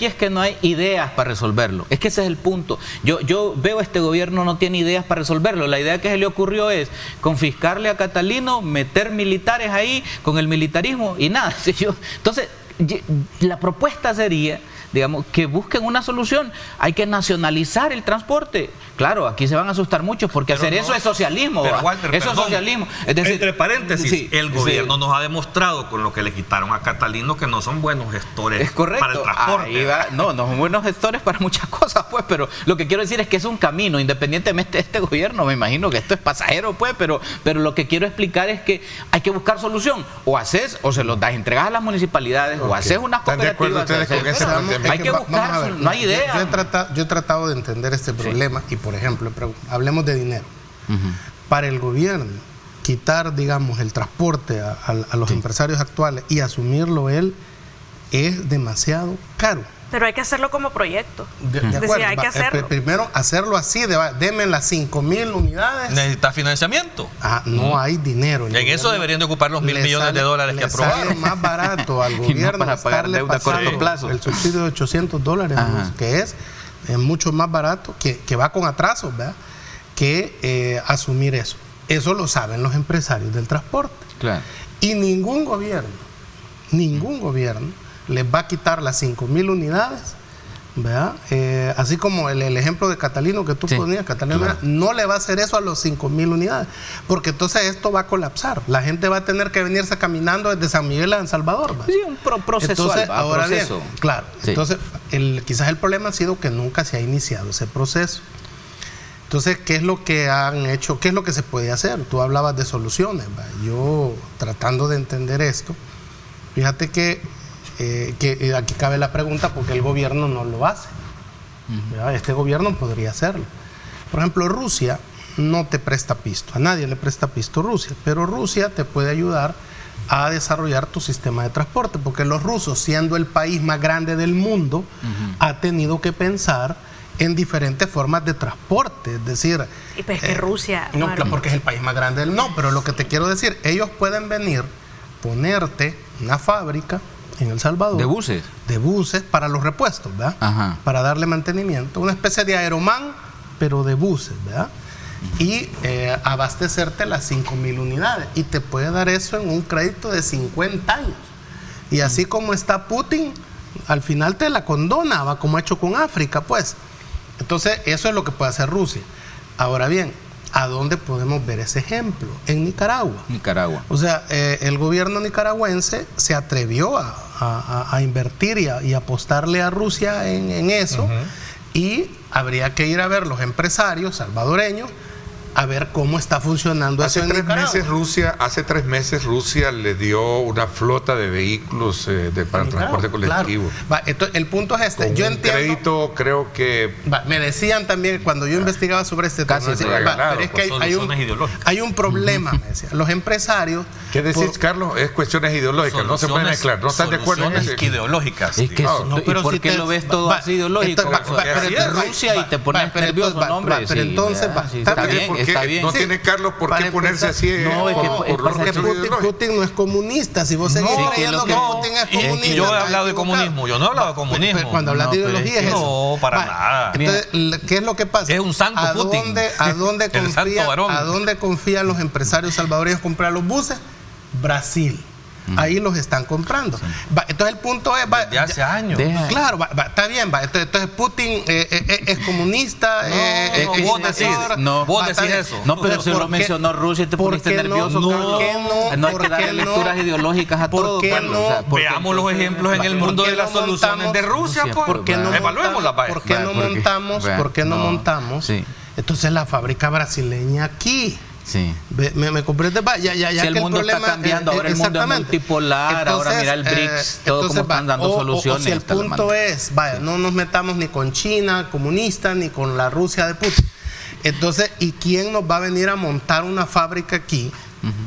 es que no hay ideas para resolverlo. Es que ese es el punto. Yo veo este gobierno no tiene ideas para resolverlo. La idea que se le ocurrió es confiscarle a Catalino, meter militares ahí con el militarismo y nada. Entonces, la propuesta sería, digamos, que busquen una solución. Hay que nacionalizar el transporte. Claro, aquí se van a asustar muchos porque hacer eso es socialismo. Pero Walter, eso es socialismo. Es decir, entre paréntesis, el gobierno nos ha demostrado con lo que le quitaron a Catalino que no son buenos gestores para el transporte. No son buenos gestores para muchas cosas, pues, pero lo que quiero decir es que es un camino, independientemente de este gobierno. Me imagino que esto es pasajero, pues, pero lo que quiero explicar es que hay que buscar solución. O se los das, entregas a las municipalidades, o haces unas cooperativas. Hay que buscar, no hay idea. Yo he tratado de entender este problema y, por ejemplo, hablemos de dinero. Para el gobierno, quitar, digamos, el transporte a los empresarios actuales y asumirlo él es demasiado caro. Pero hay que hacerlo como proyecto. De acuerdo, hay que hacerlo. Primero, hacerlo así, denme las 5,000 unidades. Necesita financiamiento. No hay dinero. Y en eso deberían de ocupar los 1.000 millones de dólares que aprobaron. Sale más barato al gobierno para pagar deuda a corto plazo. El subsidio de $800, que es mucho más barato, que va con atrasos, ¿verdad? Que asumir eso. Eso lo saben los empresarios del transporte. Claro. Y ningún gobierno les va a quitar las 5,000 unidades, ¿verdad? Así como el ejemplo de Catalino que tú ponías, Catalino, claro, no le va a hacer eso a los 5,000 unidades, porque entonces esto va a colapsar. La gente va a tener que venirse caminando desde San Miguel a San Salvador, ¿verdad? Sí, un proceso. Entonces, ahora proceso. Bien, claro. Sí. Entonces, quizás el problema ha sido que nunca se ha iniciado ese proceso. Entonces, ¿qué es lo que han hecho? ¿Qué es lo que se puede hacer? Tú hablabas de soluciones, ¿verdad? Yo, tratando de entender esto, fíjate que aquí cabe la pregunta, porque el gobierno no lo hace. ¿Verdad? Este gobierno podría hacerlo. Por ejemplo, Rusia no te presta pisto, a nadie le presta pisto Rusia, pero Rusia te puede ayudar a desarrollar tu sistema de transporte, porque los rusos, siendo el país más grande del mundo, ha tenido que pensar en diferentes formas de transporte, es decir... Y pues que Rusia... No, claro, porque es el país más grande del mundo, pero lo que te quiero decir, ellos pueden venir, ponerte una fábrica en El Salvador. ¿De buses? De buses para los repuestos, ¿verdad? Ajá. Para darle mantenimiento, una especie de Aeroman, pero de buses, ¿verdad? Y abastecerte las 5,000 unidades, y te puede dar eso en un crédito de 50 años. Y así como está Putin, al final te la condona, va, como ha hecho con África, pues. Entonces, eso es lo que puede hacer Rusia. Ahora bien, ¿a dónde podemos ver ese ejemplo? En Nicaragua. O sea, el gobierno nicaragüense se atrevió a invertir y apostarle a Rusia en eso, y habría que ir a ver los empresarios salvadoreños a ver cómo está funcionando eso en Nicaragua. Hace 3 meses Rusia le dio una flota de vehículos para el transporte colectivo. Claro. Entonces, el punto es este. Con yo un entiendo, crédito, creo que... me decían también, cuando yo investigaba sobre este tema, pero es que hay un problema, me decían. Los empresarios... ¿Qué decís, Carlos? Es cuestiones ideológicas, no se pueden mezclar. ¿No estás de acuerdo en eso? Ideológicas. Es que pero ¿por qué lo ves todo así ideológico? Rusia y te pones nervioso, hombre. Pero entonces, está bien. No tiene Carlos por qué ponerse así. No, es porque Putin no es comunista. Si vos seguís creyendo que Putin es comunista. Y yo he hablado de comunismo. Yo no he hablado de comunismo. Cuando hablas de ideología es eso. No, para nada. Entonces, ¿qué es lo que pasa? Es un santo Putin. ¿A dónde confían los empresarios salvadoreños comprar los buses? Brasil. Ahí los están comprando. Entonces el punto es... Desde hace años. Claro, está bien. Entonces Putin es comunista. Vos decís eso. No, pero si lo mencionó Rusia y te pusiste nervioso. No hay que darle lecturas ideológicas a todo. Veamos los ejemplos en el mundo de las soluciones de Rusia. Evaluémoslas. ¿Por qué no montamos? Entonces la fábrica brasileña aquí. Sí. Me comprende, ya si el mundo está cambiando, ahora el mundo es multipolar, ahora mira el BRICS, todo como están dando soluciones. Si el punto es, no nos metamos ni con China comunista, ni con la Rusia de Putin. Entonces, ¿y quién nos va a venir a montar una fábrica aquí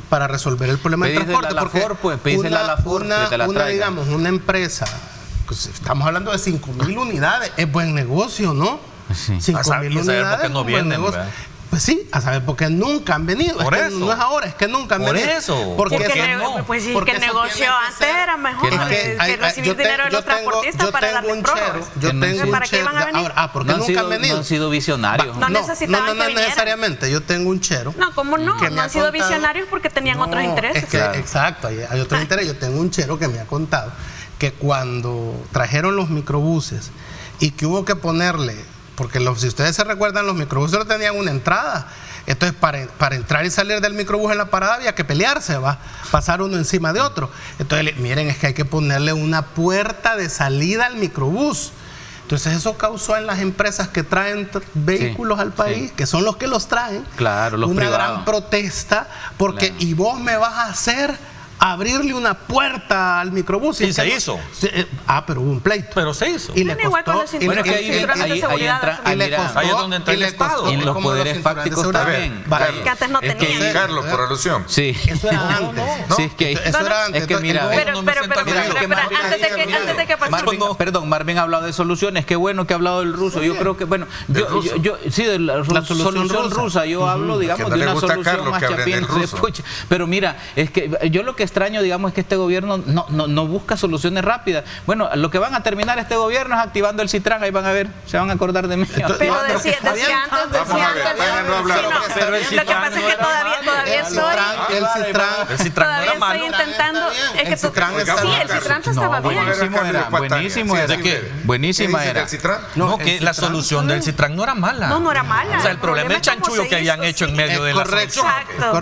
para resolver el problema del transporte? Porque digamos, una empresa, pues, estamos hablando de 5,000 unidades, es buen negocio, ¿no? Sí. 5,000 unidades porque no vienen, pues sí, a saber, porque nunca han venido. Por eso. No es ahora, es que nunca han venido. Por eso. Porque el negocio antes era mejor que recibir dinero de los transportistas para darle prórrogas. Yo tengo un chero. Ahora, ¿por qué nunca han venido? No han sido visionarios. No necesitaban que vinieran. Necesariamente. Yo tengo un chero. No, ¿cómo no? No han sido visionarios porque tenían otros intereses. Exacto, hay otros intereses. Yo tengo un chero que me ha contado que cuando trajeron los microbuses y que hubo que ponerle... Porque si ustedes se recuerdan, los microbuses no tenían una entrada. Entonces, para entrar y salir del microbús en la parada había que pelearse, pasar uno encima de otro. Entonces, miren, es que hay que ponerle una puerta de salida al microbús. Entonces, eso causó en las empresas que traen vehículos al país, que son los que los traen, claro, los una privados. gran protesta, porque y vos me vas a hacer abrirle una puerta al microbús. Y se hizo. Pero hubo un pleito. Pero se hizo. Y le costó. Bueno, que ahí entra, ahí es donde entra el Estado. Y los poderes fácticos también. Que antes no tenían. Carlos, por alusión. Sí. Eso era antes. Sí, eso era antes. Es que mira, pero antes de que pase. Perdón, Marvin ha hablado de soluciones. Qué bueno que ha hablado del ruso. Yo creo que, bueno, sí, de la solución rusa. Yo hablo, digamos, de una solución más chapín. Pero mira, es que yo lo que extraño, digamos, es que este gobierno no busca soluciones rápidas. Bueno, lo que van a terminar este gobierno es activando el Citran. Ahí van a ver, se van a acordar de mí. Pero decía antes. Lo que pasa es que todavía estoy. Todavía estoy intentando. El Citran estaba bien. Buenísimo era. ¿De qué? Buenísima era. No, que la solución del Citran no era mala. No era mala. O sea, el problema es el chanchullo que habían hecho en medio de la solución. Exacto.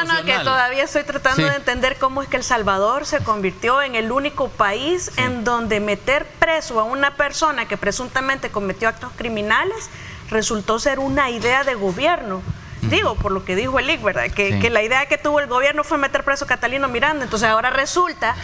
No, que todavía estoy tratando de entender cómo es que El Salvador se convirtió en el único país en donde meter preso a una persona que presuntamente cometió actos criminales resultó ser una idea de gobierno. Digo, por lo que dijo el IC, ¿verdad? Que la idea que tuvo el gobierno fue meter preso a Catalino Miranda. Entonces ahora resulta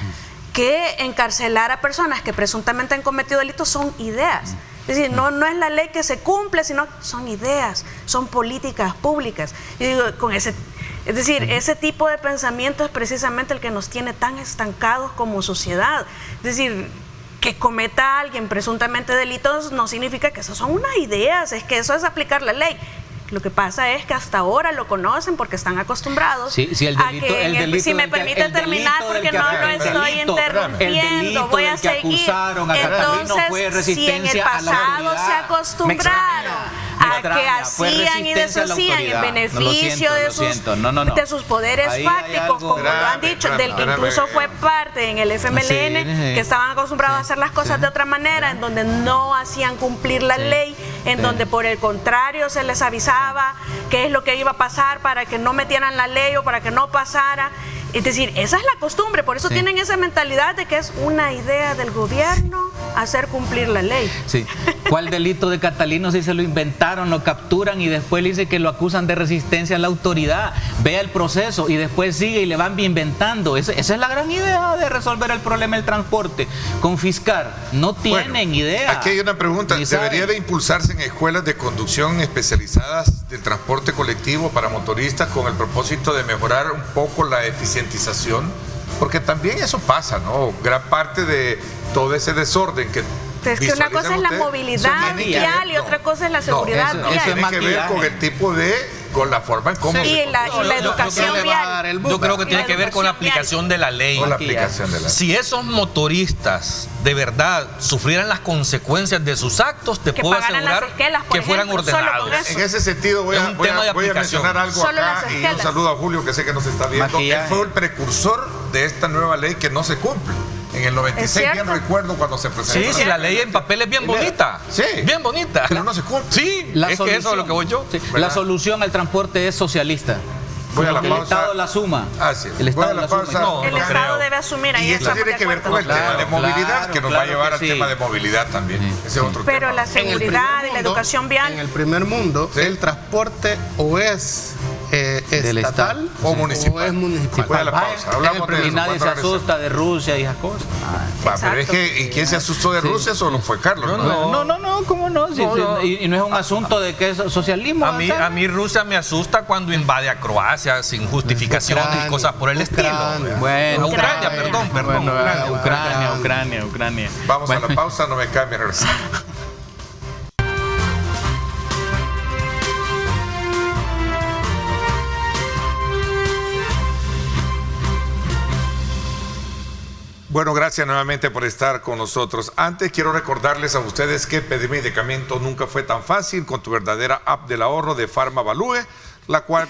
que encarcelar a personas que presuntamente han cometido delitos son ideas. Es decir, no es la ley que se cumple, sino son ideas, son políticas públicas. Y digo, es decir, ese tipo de pensamiento es precisamente el que nos tiene tan estancados como sociedad. Es decir, que cometa alguien presuntamente delitos no significa que esas son unas ideas, es que eso es aplicar la ley. Lo que pasa es que hasta ahora lo conocen porque están acostumbrados sí, el delito, a que, si me permite terminar, porque no lo estoy interrumpiendo, voy a seguir. Entonces, si en el pasado se acostumbraron a que hacían y deshacían en beneficio de sus poderes fácticos, como lo han dicho, del que incluso fue parte en el FMLN, que estaban acostumbrados a hacer las cosas de otra manera, en donde no hacían cumplir la ley, en donde por el contrario se les avisaba qué es lo que iba a pasar para que no metieran la ley o para que no pasara. Es decir, esa es la costumbre, por eso tienen esa mentalidad de que es una idea del gobierno hacer cumplir la ley. Sí. ¿Cuál delito de Catalino si se lo inventaron, lo capturan y después le dice que lo acusan de resistencia a la autoridad? Vea el proceso y después sigue y le van inventando. Esa es la gran idea de resolver el problema del transporte. Confiscar. No tienen idea. Aquí hay una pregunta. ¿Debería de impulsarse en escuelas de conducción especializadas del transporte colectivo para motoristas con el propósito de mejorar un poco la eficienciación? Porque también eso pasa, ¿no? Gran parte de todo ese desorden que es que una cosa es la movilidad vial y otra cosa es la seguridad vial. Eso tiene que ver con el tipo con la forma en cómo y la educación vial. Yo creo que tiene que ver con la aplicación de la ley. Con la aplicación de la ley. Si esos motoristas de verdad sufrieran las consecuencias de sus actos, te puedo asegurar que fueran ordenados. En ese sentido voy a mencionar algo acá y un saludo a Julio que sé que nos está viendo. Él fue el precursor de esta nueva ley que no se cumple. En el 96 bien recuerdo cuando se presentó. Sí, la ley en papel es bien bonita. Sí. Bien bonita. Pero no se cumple. Sí, es que eso es lo que voy yo. Sí. La solución al transporte es socialista. Voy a la pausa. El Estado la suma. Sí. El Estado la suma. El Estado debe asumir. Y esto tiene que ver con el tema de movilidad, que nos va a llevar al tema de movilidad también. Ese es otro tema. Pero la seguridad y la educación vial. En el primer mundo, el transporte o es estatal o municipal. O es municipal. Voy a la pausa. Hablamos de eso. Y nadie se asusta de Rusia y esas cosas. Pero es que, ¿y quién se asustó de Rusia? Solo fue Carlos. No, ¿cómo no? Y no es un asunto de que es socialismo. A mí Rusia me asusta cuando invade a Croacia sin justificaciones y cosas por el estilo. Bueno, Ucrania, perdón. Ucrania. Vamos a la pausa, no me cambie, regresamos. Bueno, gracias nuevamente por estar con nosotros. Antes quiero recordarles a ustedes que pedir medicamento nunca fue tan fácil con tu verdadera app del ahorro de PharmaValue,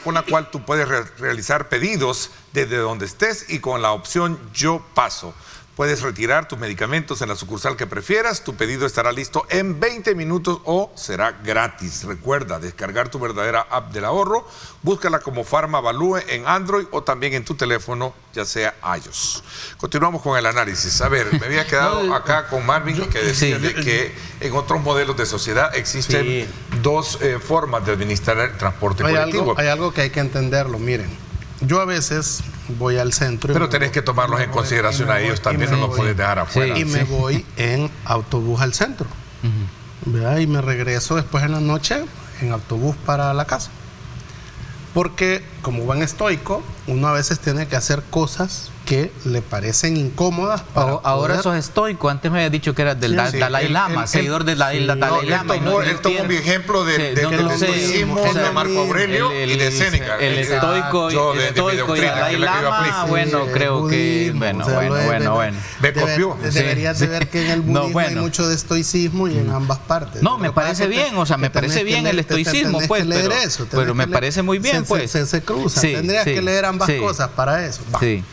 con la cual tú puedes realizar pedidos desde donde estés y con la opción Yo Paso. Puedes retirar tus medicamentos en la sucursal que prefieras. Tu pedido estará listo en 20 minutos o será gratis. Recuerda descargar tu verdadera app del ahorro. Búscala como PharmaValue en Android o también en tu teléfono, ya sea iOS. Continuamos con el análisis. A ver, me había quedado acá con Marvin que decía de que en otros modelos de sociedad existen dos formas de administrar el transporte colectivo. Hay algo que hay que entenderlo. Miren, yo a veces voy al centro. Pero tenés que tomarlos en consideración a ellos también, no los puedes dejar afuera. Y me voy en autobús al centro. ¿Verdad? Y me regreso después en la noche en autobús para la casa. Porque como buen estoico, uno a veces tiene que hacer cosas que le parecen incómodas. Ahora sos estoico. Antes me habías dicho que eras del Dalai Lama, seguidor del Dalai Lama. Él tomó mi ejemplo del estoicismo de Marco Aurelio y de Séneca. El estoico y Dalai Lama, bueno, creo que... Bueno. Me copió. Deberías de ver que en el budismo hay mucho de estoicismo y en ambas partes. No, me parece bien, o sea, me parece bien el estoicismo, pues, pero me parece muy bien, pues. Se cruza. Tendrías que leer ambas cosas para eso. Sí.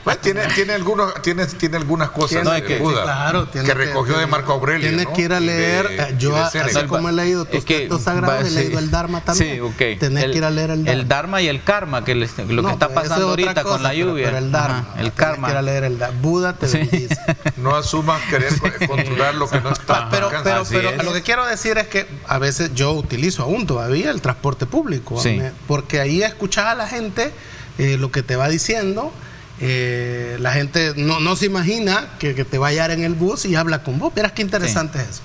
Pues tiene algunas cosas de Buda, claro, que recogió de Marco Aurelio. Tienes que ir a leer. Yo, así como he leído tus textos sagrados, he leído el Dharma también. Sí, ok. Tienes que ir a leer el Dharma. El Dharma y el karma, que lo que está pasando ahorita con la lluvia. Pero el Dharma. El karma. Tienes que ir a leer el Dharma. Buda te bendice. No asumas querer controlar lo que no está. Pero lo que quiero decir es que a veces yo utilizo aún todavía el transporte público. Porque ahí escuchas a la gente lo que te va diciendo. La gente no se imagina que te va a hallar en el bus y habla con vos. Verás qué interesante es eso.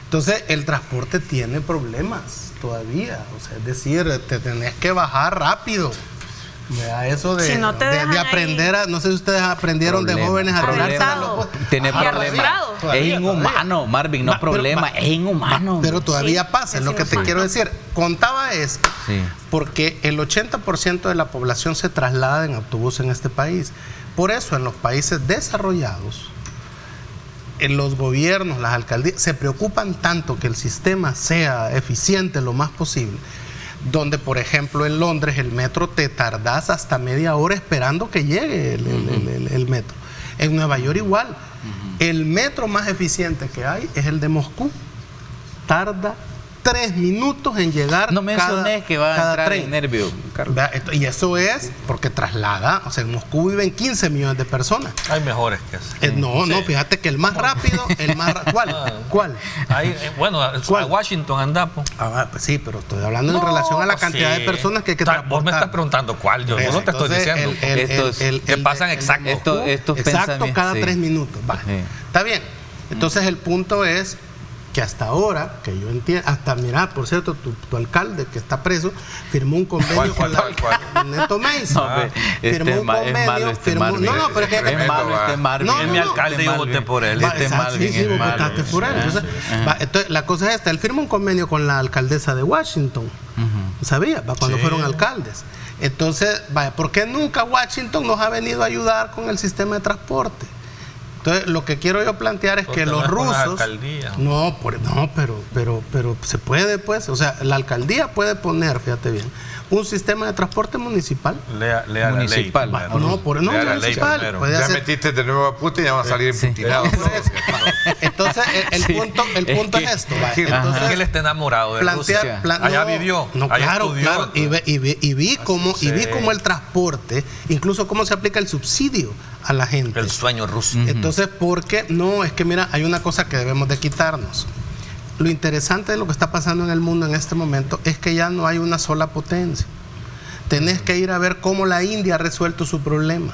Entonces el transporte tiene problemas todavía. O sea, es decir, te tenés que bajar rápido. Eso de, si no te de aprender no sé si ustedes aprendieron de jóvenes a tirarse a los... Tiene problemas. Es inhumano, Marvin, no problema, es inhumano. Pero todavía pasa, es lo que te quiero decir. Contaba esto, porque el 80% de la población se traslada en autobús en este país. Por eso en los países desarrollados, en los gobiernos, las alcaldías, se preocupan tanto que el sistema sea eficiente lo más posible. Donde, por ejemplo, en Londres el metro te tardás hasta media hora esperando que llegue el metro. En Nueva York igual. El metro más eficiente que hay es el de Moscú. Tarda 3 minutos en llegar. No mencioné que va a entrar en nervio, Carlos. Y eso es porque traslada, o sea, en Moscú viven 15 millones de personas. Hay mejores que eso. No, fíjate que el más rápido, ¿Cuál? A Washington andamos. Pues sí, pero estoy hablando en relación a la cantidad de personas que hay que transportar. Vos me estás preguntando cuál, yo no te estoy diciendo. Que pasan exacto. Exacto cada 3 minutos. Está bien. Entonces el punto es que hasta ahora, que yo entiendo, hasta mira, por cierto, tu alcalde que está preso, firmó un convenio con la Neto Meis. Firmó un convenio, no, pero es que es malo este Marvin. Es mi alcalde y yo voté por él. Sí, votaste por él. Entonces, la cosa es esta, él firmó un convenio con la alcaldesa de Washington. ¿Sabía? Cuando fueron alcaldes. Entonces, ¿por qué nunca Washington nos ha venido a ayudar con el sistema de transporte? Entonces, lo que quiero yo plantear es que los rusos... pero se puede, pues. O sea, la alcaldía puede poner, fíjate bien, un sistema de transporte municipal. Lea municipal. La ley. Municipal. Ya metiste de nuevo a Putin y ya van a salir emputinados. Entonces, el punto es esto. Entonces, que él está enamorado de Rusia. Allá vivió, allá estudió. Y vi cómo el transporte, incluso cómo se aplica el subsidio a la gente. El sueño ruso. Entonces, ¿por qué? No, es que mira, hay una cosa que debemos de quitarnos. Lo interesante de lo que está pasando en el mundo en este momento es que ya no hay una sola potencia. Tenés que ir a ver cómo la India ha resuelto su problema.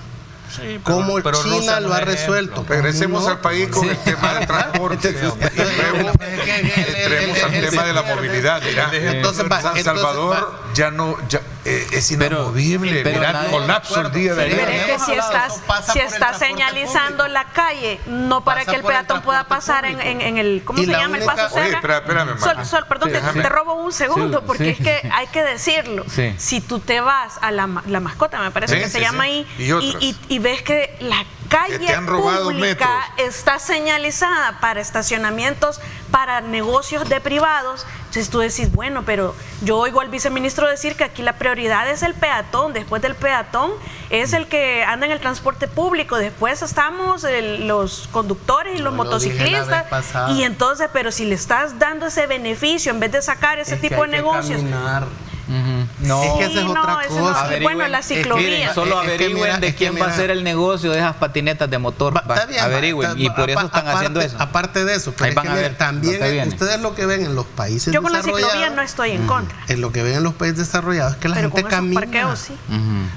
Sí, cómo China lo ha resuelto. Regresemos al país con el tema del transporte. Entremos al tema de la movilidad. Entonces, San Salvador ya es inamovible. Colapso el día de ayer. Pero es que si estás señalizando la calle, no para que el peatón pueda pasar en el, ¿cómo se llama? El paso cebra. Espérame, Sol, perdón, te robo un segundo, porque es que hay que decirlo. Si tú te vas a la mascota, me parece que se llama ahí, y ves que la calle pública está señalizada para estacionamientos, para negocios de privados, entonces tú decís, bueno, pero yo oigo al viceministro decir que aquí la prioridad es el peatón, después del peatón es el que anda en el transporte público, después estamos los conductores y los motociclistas, y entonces, pero si le estás dando ese beneficio en vez de sacar ese tipo de negocios, No. Es que esa es Sí, otra eso cosa. no. Bueno, la ciclovía. Miren, solo Es que averigüen mira, de es que quién va a mira. ser el negocio de esas patinetas de motor. Está bien, averigüen. Y por eso están haciendo eso. Aparte de eso, pero Ahí es van que a mira, ver también lo que viene. ustedes lo que ven en los países Yo con la desarrollados. ciclovía no estoy en contra. En lo que ven en los países desarrollados es que la Pero gente con esos camina. parqueos, sí.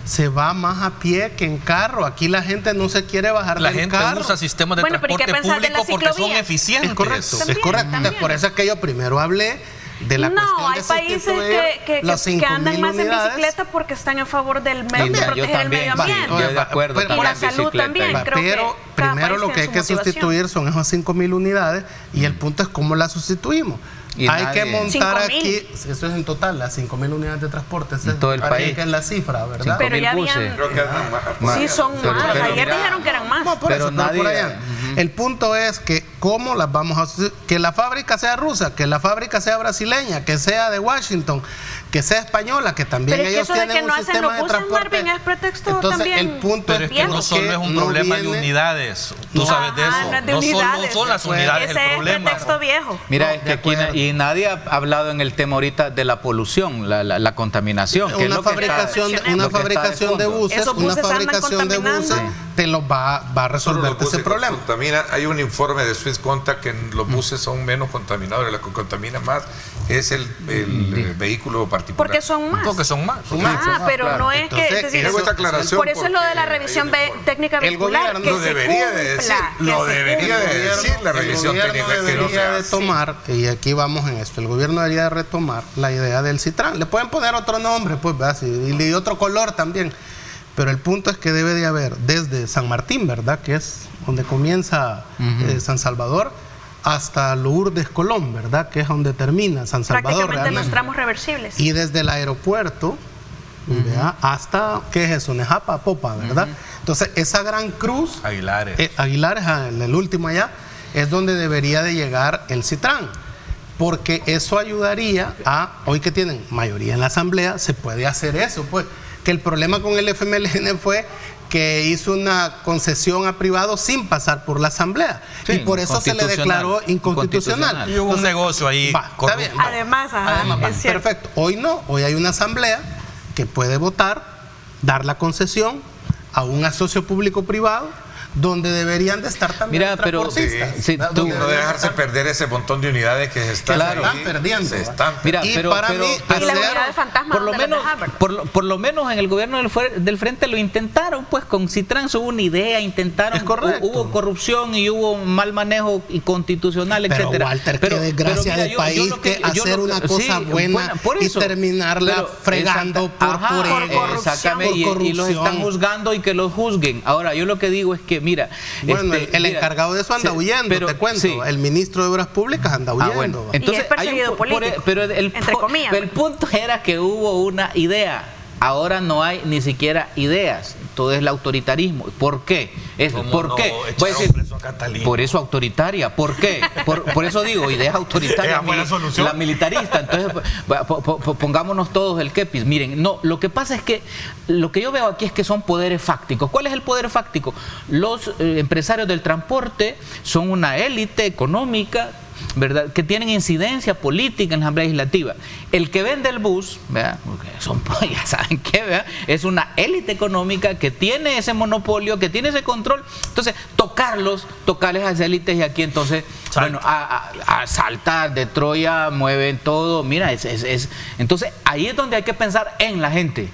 Se va más a pie que en carro. Aquí la gente no se quiere bajar La del gente carro. usa sistemas de Bueno, pero ¿y qué transporte pensás de la público porque son ciclovía? eficientes. Es correcto, También, es correcto. también. Por eso es que yo primero hablé de la No, cuestión hay de países sustituir que los andan 5.000 más en unidades. bicicleta porque están a favor del medio, También, de yo proteger el también, medio sí, ambiente. yo de acuerdo, Pero- Y también la salud bicicleta. también. Creo Pero que cada primero país lo que tiene hay su que motivación. sustituir son esas 5.000 unidades y el punto es cómo las sustituimos. Y Hay nadie- que montar 5.000. aquí, eso es en total, las 5.000 unidades de transporte. Esa En todo el aquí país. que es la cifra, ¿verdad? 5.000 Pero ya buses. habían... Creo que andan más. Sí, son Pero- más. pero Ayer mira, dijeron que eran más. No, por Pero eso, pero por nadie- allá. El punto es que cómo las vamos a sustituir. Que la fábrica sea rusa, que la fábrica sea brasileña, que sea de Washington, que sea española, que también Pero es que ellos eso de tienen que un no hacen sistema los de buses, transporte. Marvin, es pretexto Entonces, también. el punto Pero es que no solo es un no problema de viene- unidades. Tú No. sabes de eso. Ajá, no es de No solo unidades. son las unidades Ese el es problema. pretexto viejo. Mira, No, es que de aquí acuerdo. y nadie ha hablado en el tema ahorita de la polución, la contaminación. Que es Una lo que está- fabricación, lo que una está de fabricación de fondo. buses, Esos una buses andan fabricación de buses contaminando. te los va a Solo resolver los buses ese problema. contaminan. Hay un informe de Swiss Contact que los buses son menos contaminadores. Lo que contamina más es el vehículo particular. Porque son más. Porque son más. Pero claro. no es Entonces, que... es decir, hago esta aclaración por eso es lo de la porque revisión hay un informe. técnica El vehicular. gobierno que lo se debería de cumpla, decir, que lo se debería cumpla. de decir la revisión el técnica gobierno que no se debería de hace. tomar, y aquí vamos en esto, el gobierno debería de retomar la idea del Citran. Le pueden poner otro nombre, pues, ¿verdad? Sí, y otro color también. Pero el punto es que debe de haber desde San Martín, ¿verdad? Que es donde comienza San Salvador, hasta Lourdes Colón, ¿verdad? Que es donde termina San Salvador Prácticamente los realmente. tramos reversibles. Y desde el aeropuerto, ¿verdad? Hasta, ¿qué es eso? Nejapa, Popa, ¿verdad? Entonces, esa gran cruz, Aguilares. Aguilares, el último allá, es donde debería de llegar el Citran. Porque eso ayudaría a, hoy que tienen mayoría en la asamblea, se puede hacer eso, pues. Que el problema con el FMLN fue que hizo una concesión a privado sin pasar por la asamblea. Sí, y por eso se le declaró inconstitucional. Inconstitucional. Y hubo un negocio ahí Va, está corrupto. bien, va. Además, ajá, Además, va, es cierto. perfecto. Hoy no, hoy hay una asamblea que puede votar, dar la concesión a un asocio público-privado donde deberían de estar también Mira, los pero transportistas. sí, ¿verdad? tú- Donde No deberían dejarse estar- perder ese montón de unidades que se están, Claro. están perdiendo, Se ¿va? están Mira, Y pero, para pero- mí, pero- Y la hacer- unidad de fantasma por lo donde las menos dejaban. por lo menos en el gobierno del frente lo intentaron, pues con Citran hubo una idea, intentaron, Es correcto. hubo corrupción y hubo mal manejo inconstitucional, Pero, etcétera. Walter, qué desgracia del país que hacer una cosa buena y terminarla fregando por Por ego, exactamente, por y los están corrupción. juzgando y que los juzguen. Ahora, yo lo que digo es que, mira, Bueno, el mira, encargado de eso anda sí, huyendo, pero- te cuento. sí. El ministro de Obras Públicas anda huyendo. Bueno, ¿va? entonces Y es perseguido hay un- político, pero entre comillas. el punto era que hubo una idea. Ahora no hay ni siquiera ideas. Todo es el autoritarismo. ¿Por qué? ¿Cómo ¿Por no qué? echaron Voy a decir, preso a Catalina? por eso autoritaria. ¿Por qué? Por eso digo, ideas autoritarias. Esa fue la solución. La militarista. Entonces, pongámonos todos el kepis. Miren, no, lo que pasa es que lo que yo veo aquí es que son poderes fácticos. ¿Cuál es el poder fáctico? Los empresarios del transporte son una élite económica, ¿verdad?, que tienen incidencia política en la Asamblea Legislativa. El que vende el bus, ¿verdad?, porque son, ya saben qué, ¿verdad?, es una élite económica que tiene ese monopolio, que tiene ese control. Entonces, tocarles a esas élites, y aquí entonces, Salta. bueno, a saltar de Troya, mueven todo. Mira, entonces ahí es donde hay que pensar en la gente.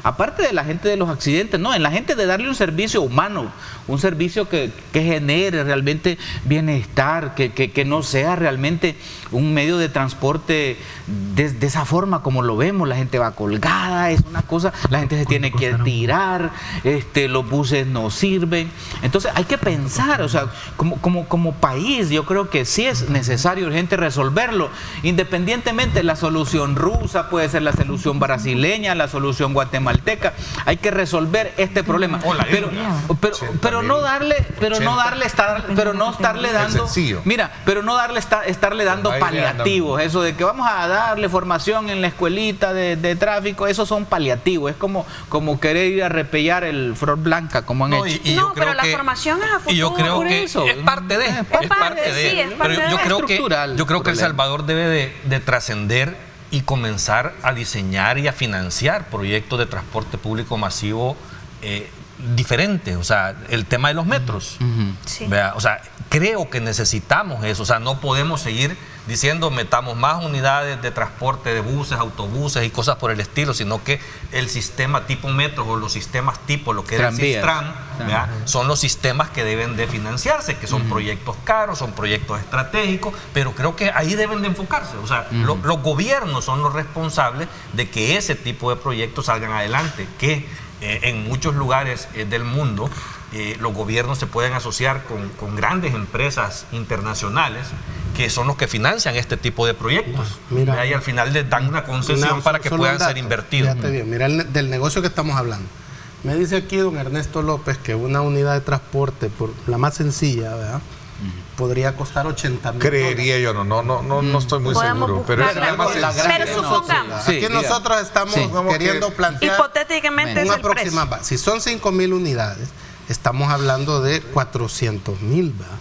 Aparte de la gente de los accidentes, no, en la gente de darle un servicio humano, un servicio que genere realmente bienestar, que no sea realmente un medio de transporte de esa forma como lo vemos. La gente va colgada, es una cosa, la gente se tiene que tirar, los buses no sirven. Entonces hay que pensar, o sea, como país, yo creo que sí es necesario urgente resolverlo, independientemente. La solución rusa puede ser la solución brasileña, la solución guatemalteca. Hay que resolver este problema, pero no estarle dando, sencillo. mira, pero no estarle dando Ahí le paliativos. Eso de que vamos a darle formación en la escuelita de tráfico, esos son paliativos. Es como querer ir a repellar el Flor Blanca, como han No, hecho. y yo No, pero creo la que- formación es a futuro. Y yo creo Por que eso. es parte de. parte, sí, es parte Pero de. yo creo estructural que El problema. Salvador debe de trascender y comenzar a diseñar y a financiar proyectos de transporte público masivo diferentes. O sea, el tema de los metros. Sí. ¿Vea? O sea, creo que necesitamos eso. O sea, no podemos seguir diciendo metamos más unidades de transporte de buses, autobuses y cosas por el estilo, sino que el sistema tipo metros o los sistemas tipo, lo que era el Sistran, son los sistemas que deben de financiarse, que son proyectos caros, son proyectos estratégicos, pero creo que ahí deben de enfocarse. O sea, los gobiernos son los responsables de que ese tipo de proyectos salgan adelante, que en muchos lugares del mundo los gobiernos se pueden asociar con grandes empresas internacionales que son los que financian este tipo de proyectos. Mira, y al final les dan una concesión para que puedan ser invertidos. Fíjate bien, mira del negocio que estamos hablando. Me dice aquí don Ernesto López que una unidad de transporte, por la más sencilla, ¿verdad? Podría costar 80,000. Creería yo, no estoy muy seguro. Pero es la más Pero supongamos. Aquí nosotros estamos queriendo plantear hipotéticamente una es el precio. Si son 5,000 unidades, estamos hablando de 400,000, ¿verdad?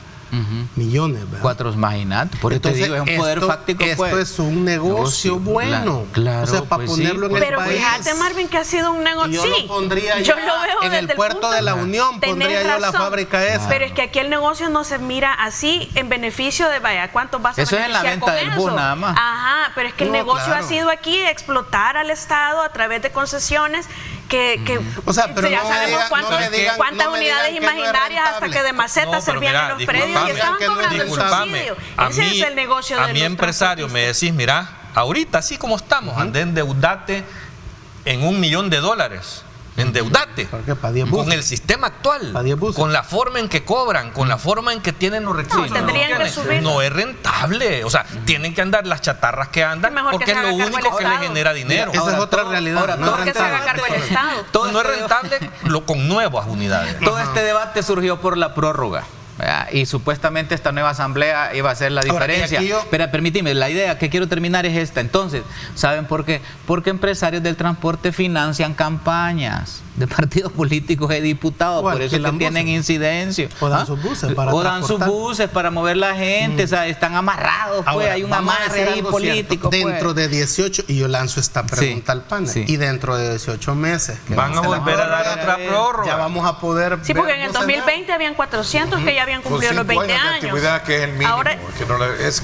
Millones, ¿verdad? Imagínate, por eso te digo, es un poder fáctico. Esto es un negocio bueno. Claro, o sea, para ponerlo en el pero país. Fíjate, Marvin, que ha sido un negocio. Yo lo pondría yo lo veo en el puerto de la Unión, pondría yo la fábrica esa. Pero es que aquí el negocio no se mira así en beneficio de, vaya, ¿cuántos vas a eso beneficiar? Eso es en la venta del bus nada más. Ajá, pero es que el negocio ha sido aquí explotar al Estado a través de concesiones que o sea, pero ya sabemos cuántas unidades imaginarias hasta que de macetas servían en los predios y estaban cobrando el subsidio. Ese es el negocio de los a mi empresario me decís, mira, ahorita así como estamos, ande endeudate en $1 millón. Endeudate con el sistema actual, con la forma en que cobran, con la forma en que tienen los recursos. No es rentable. O sea, tienen que andar las chatarras que andan porque es lo único que les genera dinero. Esa es otra realidad. No es rentable. No es rentable con nuevas unidades. Todo este debate surgió por la prórroga. Y supuestamente esta nueva asamblea iba a ser la diferencia. Pero permíteme, la idea que quiero terminar es esta. Entonces, ¿saben por qué? Porque empresarios del transporte financian campañas de partidos políticos y diputados, por eso es que tienen incidencia. O dan sus buses para sus buses para mover la gente, o sea, están amarrados, pues. Ahora, hay un amarre ahí político. Dentro de 18, y yo lanzo esta pregunta al panel, y dentro de 18 meses van a volver a dar otra prórroga. Ya vamos a poder. Sí, porque en el 2020 habían 400 que ya habían cumplido los 20 años. Antigüedad, que es el mínimo. Ahora, es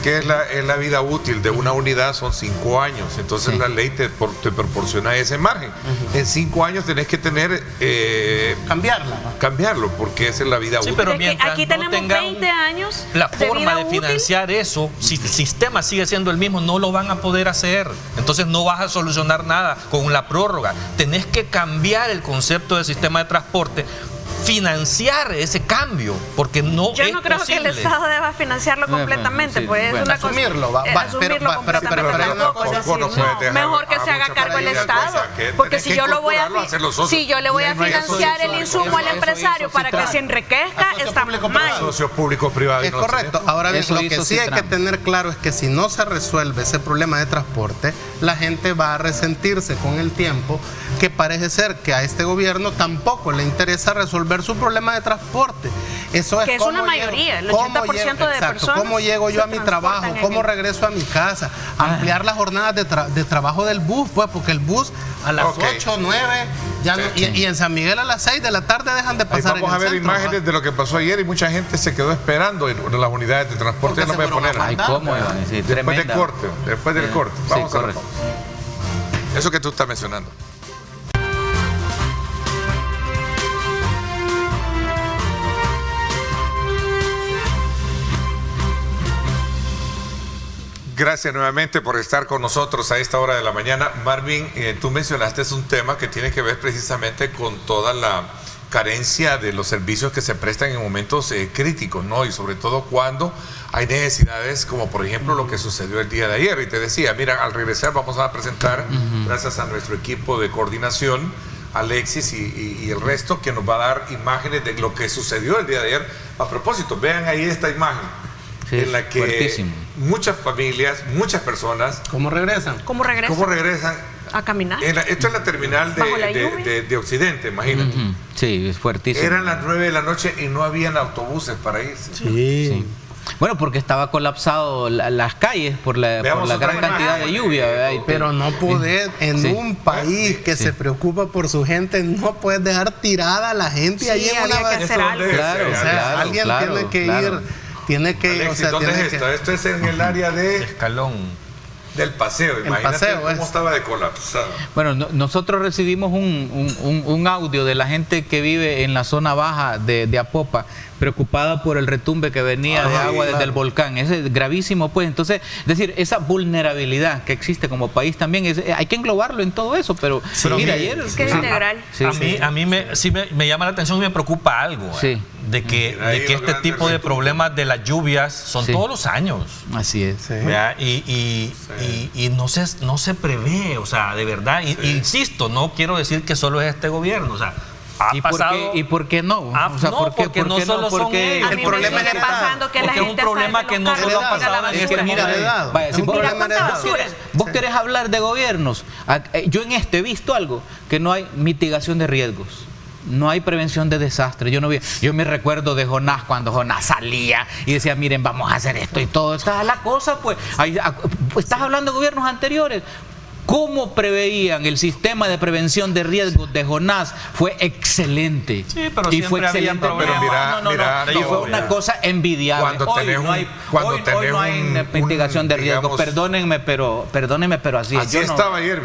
la vida útil de una unidad, son 5 años. Entonces la ley te proporciona ese margen. En 5 años tenés que tener cambiarlo, porque esa es la vida útil. Pero aquí tenemos 20 años. La forma de financiar eso, si el sistema sigue siendo el mismo, no lo van a poder hacer. Entonces no vas a solucionar nada con la prórroga. Tenés que cambiar el concepto del sistema de transporte, financiar ese cambio, porque no yo no creo que el Estado deba financiarlo completamente, pues es una asumirlo, asumirlo completamente. Mejor que se haga cargo el Estado, porque si yo lo voy a le voy a financiar el insumo al empresario para que se enriquezca, está mal. Socios públicos privados. Es correcto. Ahora bien, lo que sí hay que tener claro es que si no se resuelve ese problema de transporte, la gente va a resentirse con el tiempo, que parece ser que a este gobierno tampoco le interesa resolver su problema de transporte. Eso es que es una mayoría, el 80% de personas. ¿Cómo llego yo a mi trabajo? ¿Cómo regreso a mi casa? Ampliar las jornadas de trabajo del bus, pues, porque el bus a las 8, 9, ya no, y en San Miguel a las 6 de la tarde dejan de pasar. Vamos a ver imágenes de lo que pasó ayer y mucha gente se quedó esperando en las unidades de transporte. Ya no voy a poner. Después del corte. Vamos a ver. Eso que tú estás mencionando. Gracias nuevamente por estar con nosotros a esta hora de la mañana. Marvin, tú mencionaste un tema que tiene que ver precisamente con toda la carencia de los servicios que se prestan en momentos críticos, ¿no? Y sobre todo cuando hay necesidades como por ejemplo lo que sucedió el día de ayer. Y te decía, mira, al regresar vamos a presentar, gracias a nuestro equipo de coordinación, Alexis y el resto, que nos va a dar imágenes de lo que sucedió el día de ayer. A propósito, vean ahí esta imagen. Sí, en la que muchas familias, muchas personas... ¿Cómo regresan? ¿Cómo regresan? A caminar. Esto es la terminal de Occidente, imagínate. Sí, es fuertísimo. Eran las 9 de la noche y no habían autobuses para irse. Sí. Bueno, porque estaba colapsado las calles por la gran cantidad de lluvia, ¿verdad? Pero no podés, en un país que se preocupa por su gente, no puedes dejar tirada a la gente ahí en una que hacer algo. Claro, o sea, alguien tiene que ir, tiene que... Alexis, o sea, ¿dónde tiene es esto? Esto es en el área de... Escalón. Del paseo, imagínate paseo, cómo estaba de colapsado. Bueno, nosotros recibimos un audio de la gente que vive en la zona baja de Apopa, preocupada por el retumbe que venía de agua desde el volcán. Es gravísimo, pues. Entonces, es decir, esa vulnerabilidad que existe como país también, hay que englobarlo en todo eso, pero mira, ayer... Es que es integral. A mí me llama la atención y me preocupa algo, de que este tipo de problemas de las lluvias son todos los años. Así es. Y no se prevé, o sea, de verdad, insisto, no quiero decir que solo es este gobierno, o sea, ¿Y por qué no? O sea, porque no solo son ellos. El problema es pasando que la gente es un problema que no solo ha pasado en este vos querés hablar de gobiernos. Yo en he visto algo, que no hay mitigación de riesgos. No hay prevención de desastres. Yo me recuerdo de Jonás, cuando Jonás salía y decía, miren, vamos a hacer esto y todo. Está la cosa, pues. Estás hablando de gobiernos anteriores. ¿Cómo preveían el sistema de prevención de riesgos de Jonás? Fue excelente. Sí, pero y fue excelente. Y fue una cosa envidiable. Hoy no hay mitigación de riesgos. Perdónenme, pero así. Así estaba ayer,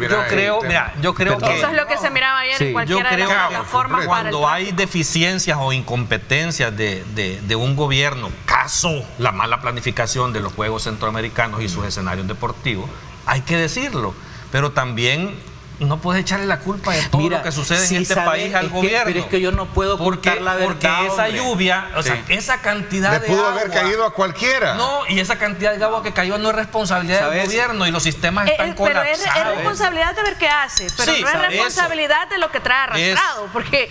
yo creo que eso es lo que se miraba ayer en cualquiera de las plataformas. Cuando hay deficiencias o incompetencias de un gobierno, caso la mala planificación de los Juegos Centroamericanos y sus escenarios deportivos, hay que decirlo. Pero también no puedes echarle la culpa de todo lo que sucede en este país al gobierno. Pero es que yo no puedo ocultar la verdad. Porque esa lluvia, o sea, esa cantidad de agua... pudo haber caído a cualquiera. No, y esa cantidad de agua que cayó no es responsabilidad del gobierno y los sistemas están colapsados. Pero es responsabilidad de ver qué hace, pero no es responsabilidad de lo que trae arrastrado, porque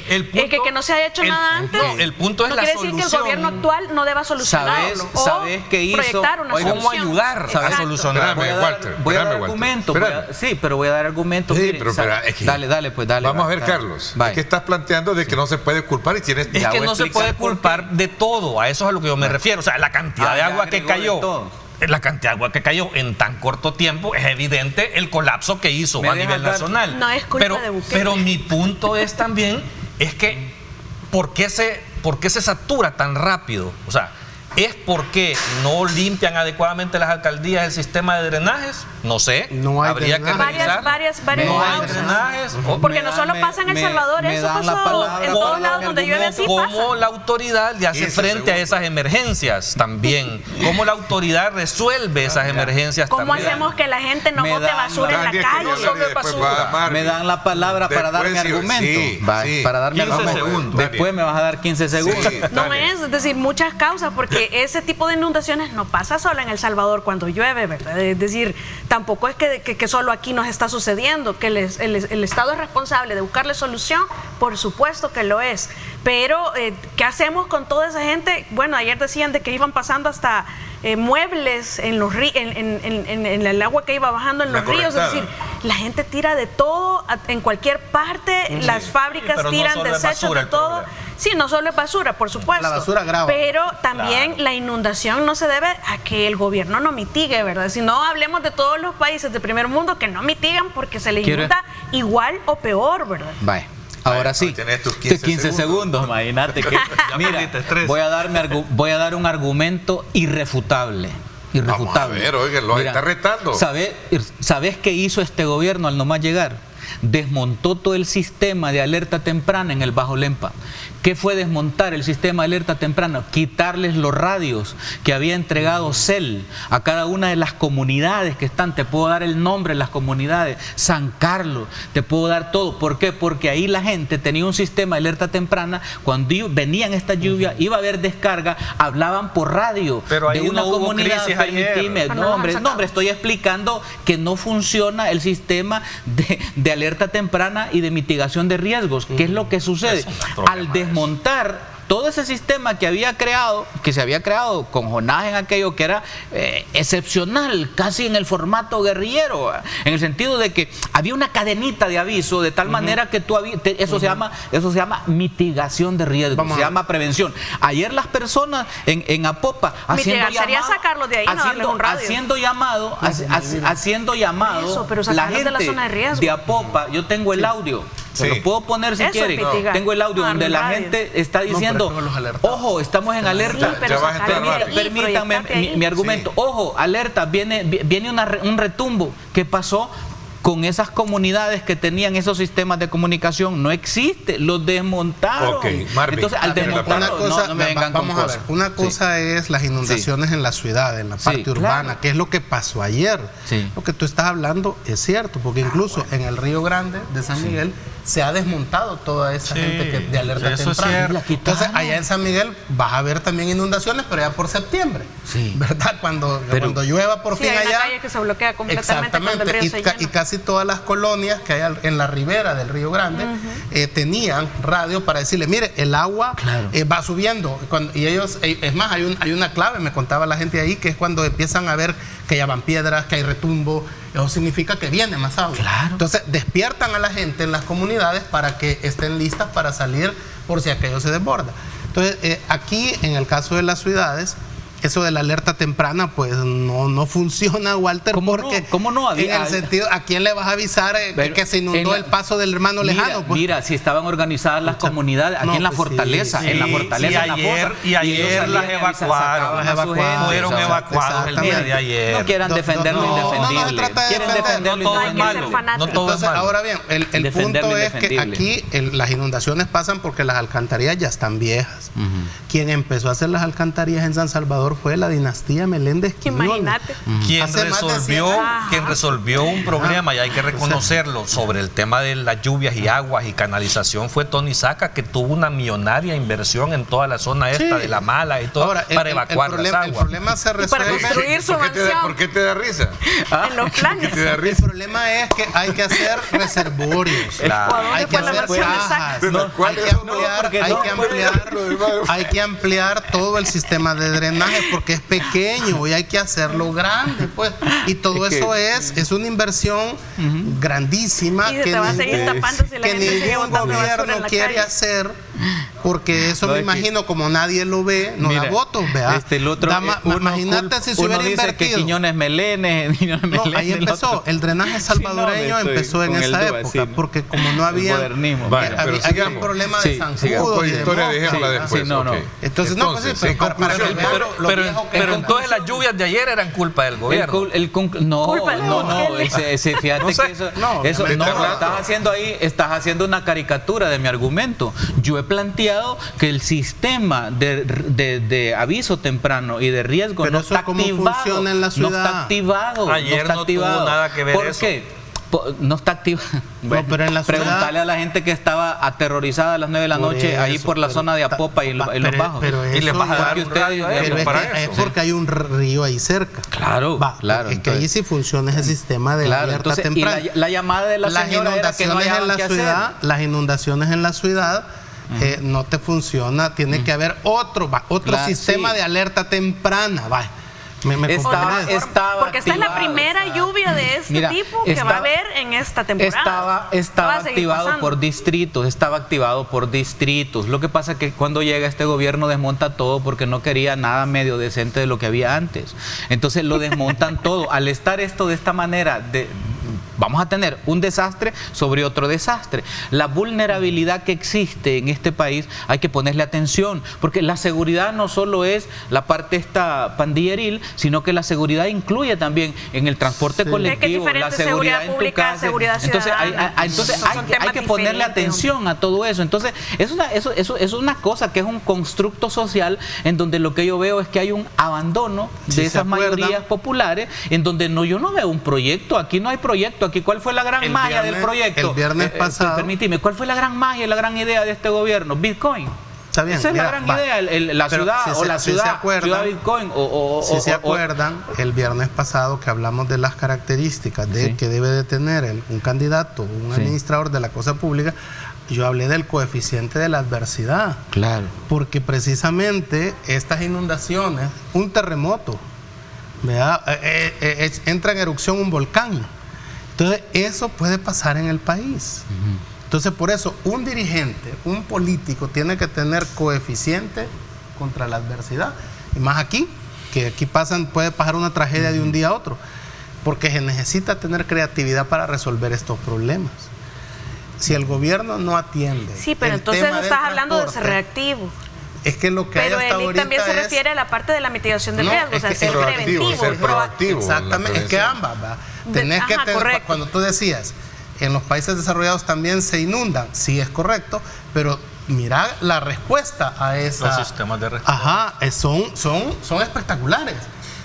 que no se haya hecho nada antes. No, el punto es la solución. No quiere decir que el gobierno actual no deba solucionarlo. ¿Sabes qué hizo? Proyectar una solución. ¿Cómo ayudar a solucionar? Voy a dar argumentos. Sí, pero voy a dar argumentos. Dale. Vamos a ver, Carlos. Es que estás planteando de que no se puede culpar y tienes... Es que no se puede culpar de todo. A eso es a lo que yo me refiero. O sea, la cantidad de agua que cayó... La cantidad de agua que cayó en tan corto tiempo es evidente el colapso que hizo a nivel nacional. No es culpa de Bukele. Pero mi punto es también que ¿por qué se satura tan rápido? O sea, ¿es porque no limpian adecuadamente las alcaldías el sistema de drenajes? No sé, habría que revisar. Varias no hay drenajes. Porque no solo pasa en El Salvador, eso pasó en todos lados donde llueve así pasa. ¿Cómo la autoridad le hace frente a esas emergencias también? ¿Cómo la autoridad resuelve esas emergencias también? ¿Cómo hacemos que la gente no bote basura en la calle? Me dan la palabra para dar mi argumento. Para dar mi argumento. Después me vas a dar 15 segundos. No es decir, muchas causas, porque ese tipo de inundaciones no pasa solo en El Salvador cuando llueve, ¿verdad? Es decir, tampoco es que solo aquí nos está sucediendo, que el Estado es responsable de buscarle solución, por supuesto que lo es, pero ¿qué hacemos con toda esa gente? Bueno, ayer decían de que iban pasando hasta muebles en el agua que iba bajando en los ríos, es decir, la gente tira de todo en cualquier parte, las fábricas tiran desechos de todo. Sí, no solo es basura, por supuesto. La basura grava. Pero también la inundación no se debe a que el gobierno no mitigue, ¿verdad? Si no, hablemos de todos los países del primer mundo que no mitigan porque se les inunda igual o peor, ¿verdad? Vaya. Ahora sí, tenés tus 15 segundos, imagínate que... Mira, voy a dar un argumento irrefutable. Vamos a ver, oiga, lo está retando. ¿Sabes qué hizo este gobierno al nomás llegar? Desmontó todo el sistema de alerta temprana en el Bajo Lempa. ¿Qué fue desmontar el sistema de alerta temprana? Quitarles los radios que había entregado CEL a cada una de las comunidades que están. Te puedo dar el nombre de las comunidades, San Carlos, te puedo dar todo. ¿Por qué? Porque ahí la gente tenía un sistema de alerta temprana. Cuando venían estas lluvias, iba a haber descarga, hablaban por radio. Pero ahí de una comunidad. Permitime, no, hombre, estoy explicando que no funciona el sistema de alerta temprana y de mitigación de riesgos. ¿Qué es lo que sucede? Al desmontar todo ese sistema que se había creado con Jonás en aquello que era excepcional, casi en el formato guerrillero, en el sentido de que había una cadenita de aviso de tal manera que eso se llama mitigación de riesgo, se llama prevención. Ayer las personas en Apopa sería sacarlos de ahí, haciendo llamado eso, pero la gente de la zona de riesgo. de Apopa. Yo tengo el audio, se lo puedo poner si quieren. Tengo el audio donde la gente está diciendo, ojo, estamos en alerta. Permítanme mi argumento. Ojo, alerta, viene un retumbo. ¿Qué pasó con esas comunidades que tenían esos sistemas de comunicación? No existe, los desmontaron. Entonces, al desmontarlo, no me vengan con cosas. A ver, una cosa es las inundaciones en la ciudad, en la parte urbana, que es lo que pasó ayer. Lo que tú estás hablando es cierto, porque incluso en el Río Grande de San Miguel se ha desmontado toda esa gente de alerta temprana. Entonces, allá en San Miguel vas a ver también inundaciones, pero ya por septiembre, ¿verdad? Cuando llueva por fin hay allá. una calle que se bloquea completamente cuando el río se llena. Y casi todas las colonias que hay en la ribera del Río Grande tenían radio para decirle, mire, el agua va subiendo. Y ellos, es más, hay una clave, me contaba la gente ahí, que es cuando empiezan a ver que ya van piedras, que hay retumbo. Eso significa que viene más agua. Entonces despiertan a la gente en las comunidades para que estén listas para salir por si aquello se desborda. Entonces aquí en el caso de las ciudades, eso de la alerta temprana pues no funciona, Walter. ¿Cómo no? En el sentido, ¿a quién le vas a avisar que se inundó el paso del hermano lejano? Pues, mira, si estaban organizadas las comunidades aquí en la Fortaleza, en la Fortaleza, y ayer las evacuaron, fueron evacuados el día de ayer. No quieran defender lo indefendible. Quieren defender lo indefendible. Entonces, ahora bien, el punto es que aquí las inundaciones pasan porque las alcantarillas ya están viejas. Quien empezó a hacer las alcantarillas en San Salvador fue la dinastía Meléndez Quiñones. Imagínate. Quien resolvió un problema, y hay que reconocerlo, sobre el tema de las lluvias y aguas y canalización, fue Tony Saca, que tuvo una millonaria inversión en toda la zona esta de La Mala y todo. Ahora, para evacuar las aguas. El problema se resuelve. Para construir su mansión. ¿Por qué te da risa? En los planes. El problema es que hay que hacer reservorios. Hay que hacer cajas. Hay que ampliar todo el sistema de drenaje porque es pequeño y hay que hacerlo grande, pues. Y todo eso es una inversión grandísima que ningún gobierno quiere hacer, porque eso me imagino, como nadie lo ve, no da votos, ¿verdad? Imagínate si se hubiera invertido. Que Quiñones Meléndez. Ahí empezó. El drenaje salvadoreño empezó en esa época, porque como no había había un problema de zancudos. Historia dejémosla después. Entonces, pero entonces las lluvias de ayer eran culpa del gobierno. Estás haciendo una caricatura de mi argumento. Yo he planteado que el sistema de aviso temprano y de riesgo no está activado. Funciona en la ciudad? No está activado. Ayer no tuvo nada que ver eso. ¿Por qué? No está activo. Bueno, pero en la ciudad, preguntarle a la gente que estaba aterrorizada a las 9 de la noche ahí por la zona de Apopa y los Bajos. Y les vas a dar un radio a ellos para eso. Es porque hay un río ahí cerca. Claro. Es que ahí sí funciona ese sistema de alerta temprana. Y la llamada de la señora era que no hayan que hacer. Las inundaciones en la ciudad no te funciona. Tiene que haber otro sistema de alerta temprana. Porque esta es la primera lluvia de este tipo que va a haber en esta temporada. Estaba activado por distritos. Lo que pasa es que cuando llega este gobierno desmonta todo porque no quería nada medio decente de lo que había antes. Entonces lo desmontan todo. Al estar esto de esta manera, vamos a tener un desastre sobre otro desastre. La vulnerabilidad que existe en este país hay que ponerle atención, porque la seguridad no solo es la parte esta pandilleril, sino que la seguridad incluye también en el transporte colectivo, la seguridad en tu casa. Entonces hay que ponerle atención a todo eso. Entonces es una cosa que es un constructo social en donde lo que yo veo es que hay un abandono de esas mayorías populares, en donde yo no veo un proyecto. Aquí no hay proyecto. Aquí, ¿cuál fue la gran magia del proyecto? El viernes pasado. Permíteme, ¿cuál fue la gran magia, la gran idea de este gobierno? Bitcoin. Está bien, esa es la gran idea, la ciudad Bitcoin. Si se acuerdan, el viernes pasado que hablamos de las características que debe de tener un candidato, un administrador de la cosa pública, yo hablé del coeficiente de la adversidad. Claro. Porque precisamente estas inundaciones, un terremoto, ¿verdad? Entra en erupción un volcán. Entonces, eso puede pasar en el país. Entonces, por eso, un dirigente, un político, tiene que tener coeficiente contra la adversidad. Y más aquí, que aquí puede pasar una tragedia de un día a otro. Porque se necesita tener creatividad para resolver estos problemas. Si el gobierno no atiende. Sí, pero entonces no estás hablando de ser reactivo. Es que lo que hay hasta Pero ahorita también se refiere a la parte de la mitigación del riesgo, o sea, ser preventivo. Ser proactivo. Exactamente, es que ambas, ¿va? Tenés que tener, correcto. cuando tú decías, en los países desarrollados también se inundan, sí es correcto, pero mira la respuesta a esa. Los sistemas de respuesta. Ajá, son espectaculares.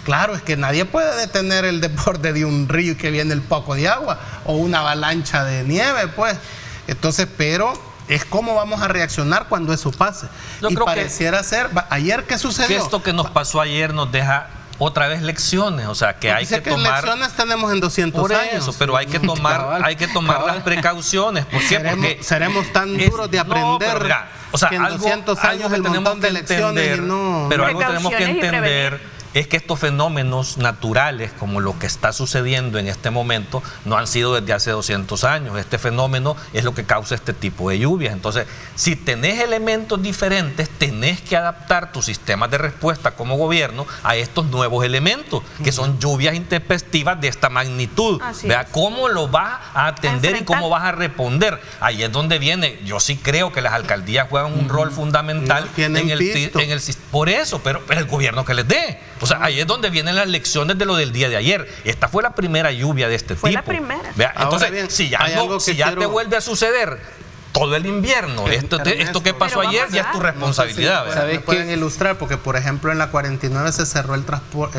Claro, es que nadie puede detener el deporte de un río que viene el poco de agua o una avalancha de nieve, pues. Entonces, pero es cómo vamos a reaccionar cuando eso pase. Yo y creo pareciera ser, ayer, ¿qué sucedió? Que esto que nos pasó ayer nos deja otra vez lecciones, o sea, que hay que tomar. Lecciones tenemos en 200 por años. eso, pero hay que tomar, las precauciones. ¿Por qué? Porque seremos tan duros de aprender. No, pero mira, o sea, que en 200 años que el montón de lecciones entender, y no. pero algo tenemos que Precauciones y entender. Es que estos fenómenos naturales, como lo que está sucediendo en este momento, no han sido desde hace 200 años. Este fenómeno es lo que causa este tipo de lluvias. Entonces, si tenés elementos diferentes, tenés que adaptar tus sistemas de respuesta como gobierno a estos nuevos elementos, que son lluvias intempestivas de esta magnitud. Vea cómo lo vas a atender y cómo vas a responder. Ahí es donde viene. Yo sí creo que las alcaldías juegan un rol fundamental por eso, pero el gobierno que les dé. O sea, ahí es donde vienen las lecciones de lo del día de ayer. Esta fue la primera lluvia de este tipo. Fue la primera. Vea, entonces, bien, si ya te vuelve a suceder todo el invierno, esto que pasó ayer ya es tu responsabilidad. No sé si pueden ilustrar, porque por ejemplo en la 49 se cerró el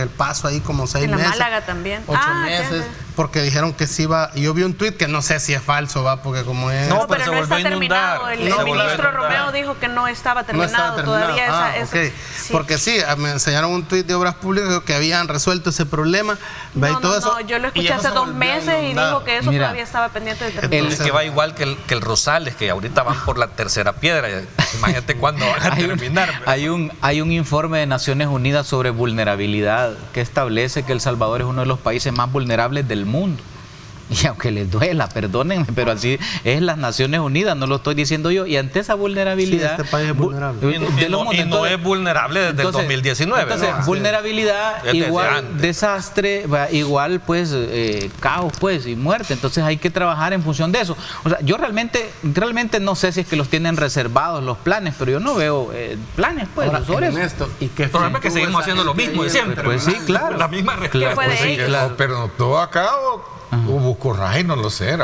paso ahí como 6 meses. En la Málaga también. 8 meses, porque dijeron que sí iba. Yo vi un tuit que no sé si es falso, va, porque como es. No, pero no está terminado. El ministro Romeo dijo que no estaba terminado, todavía. Okay. Sí. Porque sí, me enseñaron un tuit de Obras Públicas que habían resuelto ese problema. No, yo lo escuché hace 2 meses y dijo que eso todavía estaba pendiente de terminar. Es que va igual que el Rosales, que ahorita van por la tercera piedra. Imagínate cuándo van a terminar. Hay un informe de Naciones Unidas sobre vulnerabilidad que establece que El Salvador es uno de los países más vulnerables del mundo. Y aunque les duela, perdónenme, pero así es las Naciones Unidas, no lo estoy diciendo yo. Y ante esa vulnerabilidad. Sí, este país es vulnerable. Y no es vulnerable desde el 2019. Entonces, vulnerabilidad igual desastre, igual pues caos pues y muerte. Entonces hay que trabajar en función de eso. O sea, yo realmente no sé si es que los tienen reservados los planes, pero yo no veo planes pues sobre eso. ¿Y qué el problema es que seguimos haciendo lo mismo de siempre. Pues sí, claro. La misma respuesta. Claro. Pero no todo acá. Hubo coraje, no lo sé.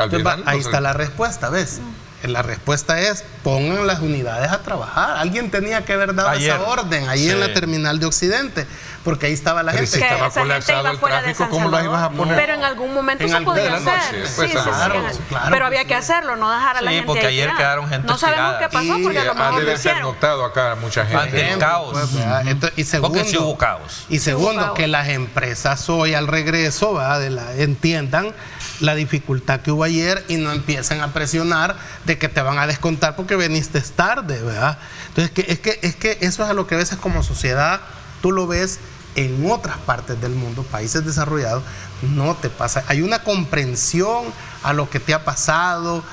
Ahí está la respuesta, ¿ves? La respuesta es, pongan las unidades a trabajar. Alguien tenía que haber dado esa orden ahí en la terminal de Occidente, porque ahí estaba la gente. Si estaba colapsado el tráfico, ¿cómo las ibas a poner? Pero en algún momento se podía hacer. Claro. Pero había que hacerlo, no dejar a la gente. Sí, porque ayer quedaron gente no sabemos qué pasó porque a lo mejor debe ser notado acá mucha gente. Ante el caos. Y segundo, porque sí hubo caos. Y segundo, que las empresas hoy al regreso entiendan la dificultad que hubo ayer y no empiecen a presionar de que te van a descontar porque veniste tarde, ¿verdad? Entonces, es que eso es a lo que a veces como sociedad tú lo ves en otras partes del mundo, países desarrollados, no te pasa. Hay una comprensión a lo que te ha pasado,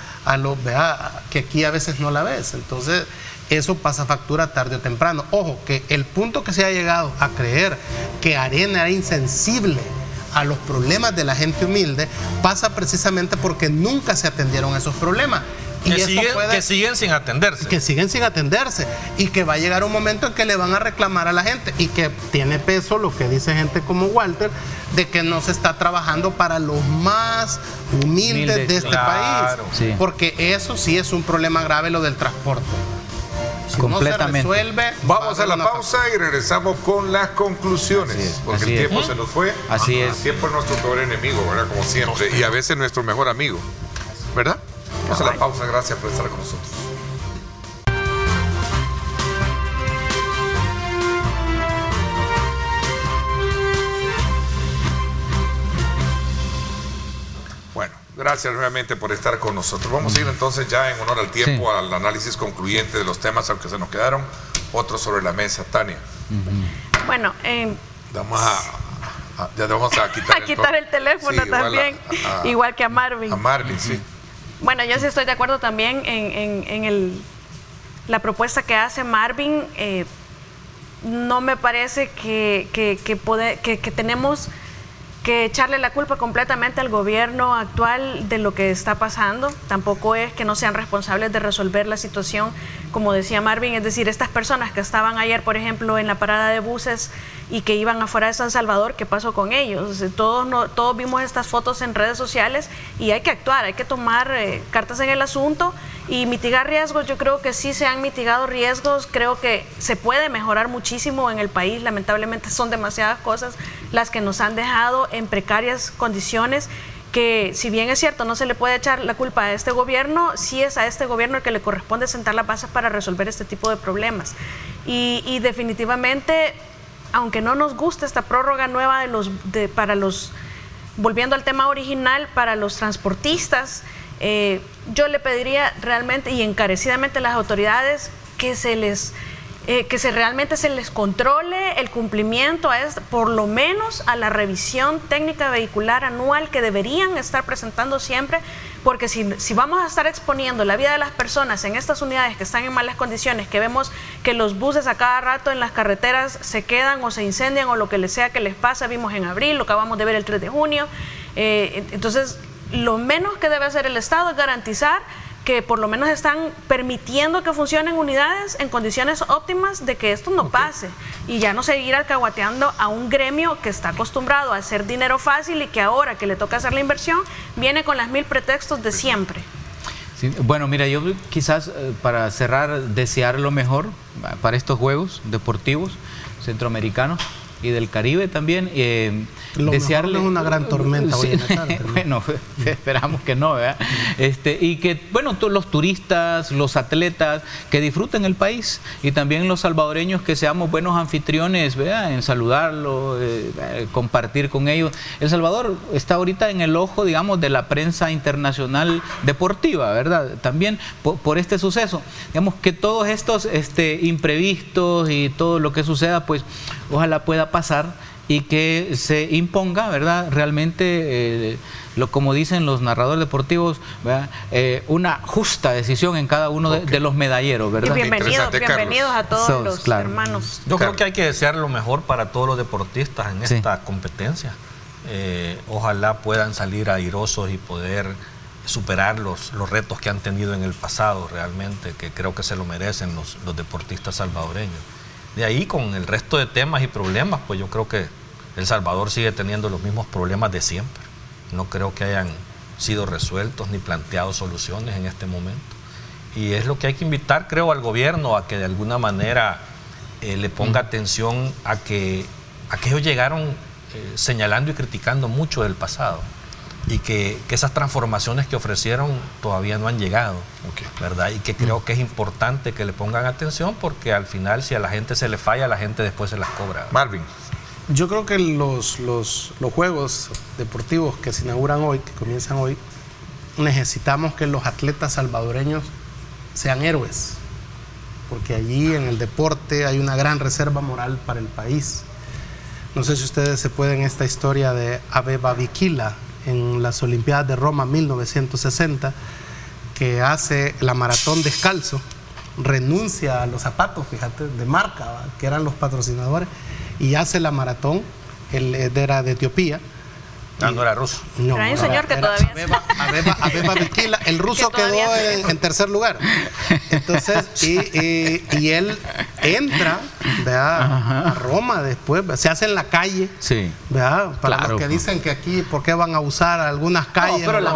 ¿verdad? Que aquí a veces no la ves. Entonces, eso pasa factura tarde o temprano. Ojo, que el punto que se ha llegado a creer que Arena era insensible a los problemas de la gente humilde pasa precisamente porque nunca se atendieron esos problemas. Que siguen sin atenderse. Que siguen sin atenderse. Y que va a llegar un momento en que le van a reclamar a la gente. Y que tiene peso lo que dice gente como Walter, de que no se está trabajando para los más humildes de este país. Sí. Porque eso sí es un problema grave, lo del transporte. Si completamente. No se resuelve, vamos a la pausa y regresamos con las conclusiones. Porque el tiempo se nos fue. Así es. El tiempo es nuestro peor enemigo, ¿verdad? Como siempre. Y a veces nuestro mejor amigo. ¿Verdad? Vamos a la pausa. Gracias por estar con nosotros. Bueno, gracias nuevamente por estar con nosotros. Vamos a ir entonces ya en honor al tiempo al análisis concluyente de los temas, aunque se nos quedaron otros sobre la mesa. Tania. Bueno, ya vamos a quitar, el teléfono también, igual que a Marvin. A Marvin, sí. Bueno, yo sí estoy de acuerdo también en la propuesta que hace Marvin. No me parece que tenemos que echarle la culpa completamente al gobierno actual de lo que está pasando. Tampoco es que no sean responsables de resolver la situación, como decía Marvin, es decir, estas personas que estaban ayer, por ejemplo, en la parada de buses y que iban afuera de San Salvador, ¿qué pasó con ellos? Todos vimos estas fotos en redes sociales y hay que actuar, hay que tomar cartas en el asunto y mitigar riesgos. Yo creo que sí se han mitigado riesgos, creo que se puede mejorar muchísimo en el país. Lamentablemente son demasiadas cosas las que nos han dejado en precarias condiciones, que si bien es cierto no se le puede echar la culpa a este gobierno, sí es a este gobierno el que le corresponde sentar las bases para resolver este tipo de problemas. Y definitivamente, aunque no nos guste esta prórroga nueva volviendo al tema original, para los transportistas, yo le pediría realmente y encarecidamente a las autoridades que realmente se les controle el cumplimiento por lo menos a la revisión técnica vehicular anual que deberían estar presentando siempre, porque si vamos a estar exponiendo la vida de las personas en estas unidades que están en malas condiciones, que vemos que los buses a cada rato en las carreteras se quedan o se incendian o lo que sea que les pasa, vimos en abril, lo acabamos de ver el 3 de junio, entonces lo menos que debe hacer el Estado es garantizar que por lo menos están permitiendo que funcionen unidades en condiciones óptimas de que esto no pase y ya no seguir alcahuateando a un gremio que está acostumbrado a hacer dinero fácil y que ahora que le toca hacer la inversión viene con las 1000 pretextos de siempre. Sí, bueno, mira, yo quizás para cerrar desear lo mejor para estos Juegos Deportivos Centroamericanos y del Caribe también. Desearle mejor no es una gran tormenta hoy en la tarde, ¿no? Bueno, esperamos que no, ¿verdad? Y que, bueno, todos los turistas, los atletas, que disfruten el país, y también los salvadoreños que seamos buenos anfitriones, ¿verdad? En saludarlos, compartir con ellos. El Salvador está ahorita en el ojo, digamos, de la prensa internacional deportiva, ¿verdad? También por este suceso. Digamos que todos estos imprevistos y todo lo que suceda, pues ojalá pueda pasar y que se imponga, ¿verdad? Realmente, como dicen los narradores deportivos, ¿verdad? Una justa decisión en cada uno de los medalleros, ¿verdad? Y bienvenidos a todos los hermanos. Yo creo que hay que desear lo mejor para todos los deportistas en esta competencia. Ojalá puedan salir airosos y poder superar los retos que han tenido en el pasado realmente, que creo que se lo merecen los deportistas salvadoreños. De ahí, con el resto de temas y problemas, pues yo creo que El Salvador sigue teniendo los mismos problemas de siempre. No creo que hayan sido resueltos ni planteados soluciones en este momento. Y es lo que hay que invitar, creo, al gobierno a que de alguna manera le ponga atención a que ellos llegaron señalando y criticando mucho del pasado, y que esas transformaciones que ofrecieron todavía no han llegado, ¿verdad? Y que creo que es importante que le pongan atención, porque al final, si a la gente se le falla, la gente después se las cobra. Marvin. Yo creo que los Juegos Deportivos que se inauguran hoy, que comienzan hoy, necesitamos que los atletas salvadoreños sean héroes, porque allí en el deporte hay una gran reserva moral para el país. No sé si ustedes se pueden esta historia de Abeba Bikila en las Olimpiadas de Roma 1960, que hace la maratón descalzo, renuncia a los zapatos, fíjate, de marca, ¿va?, que eran los patrocinadores, y hace la maratón. Él era de Etiopía. No era ruso. No, pero hay un señor que todavía... Abeba Bikila, el ruso quedó en tercer lugar. Entonces, y él entra, ¿verdad?, a Roma después, se hace en la calle, sí, ¿verdad? Para claro, los que dicen que aquí, ¿por qué van a usar algunas calles? No, pero la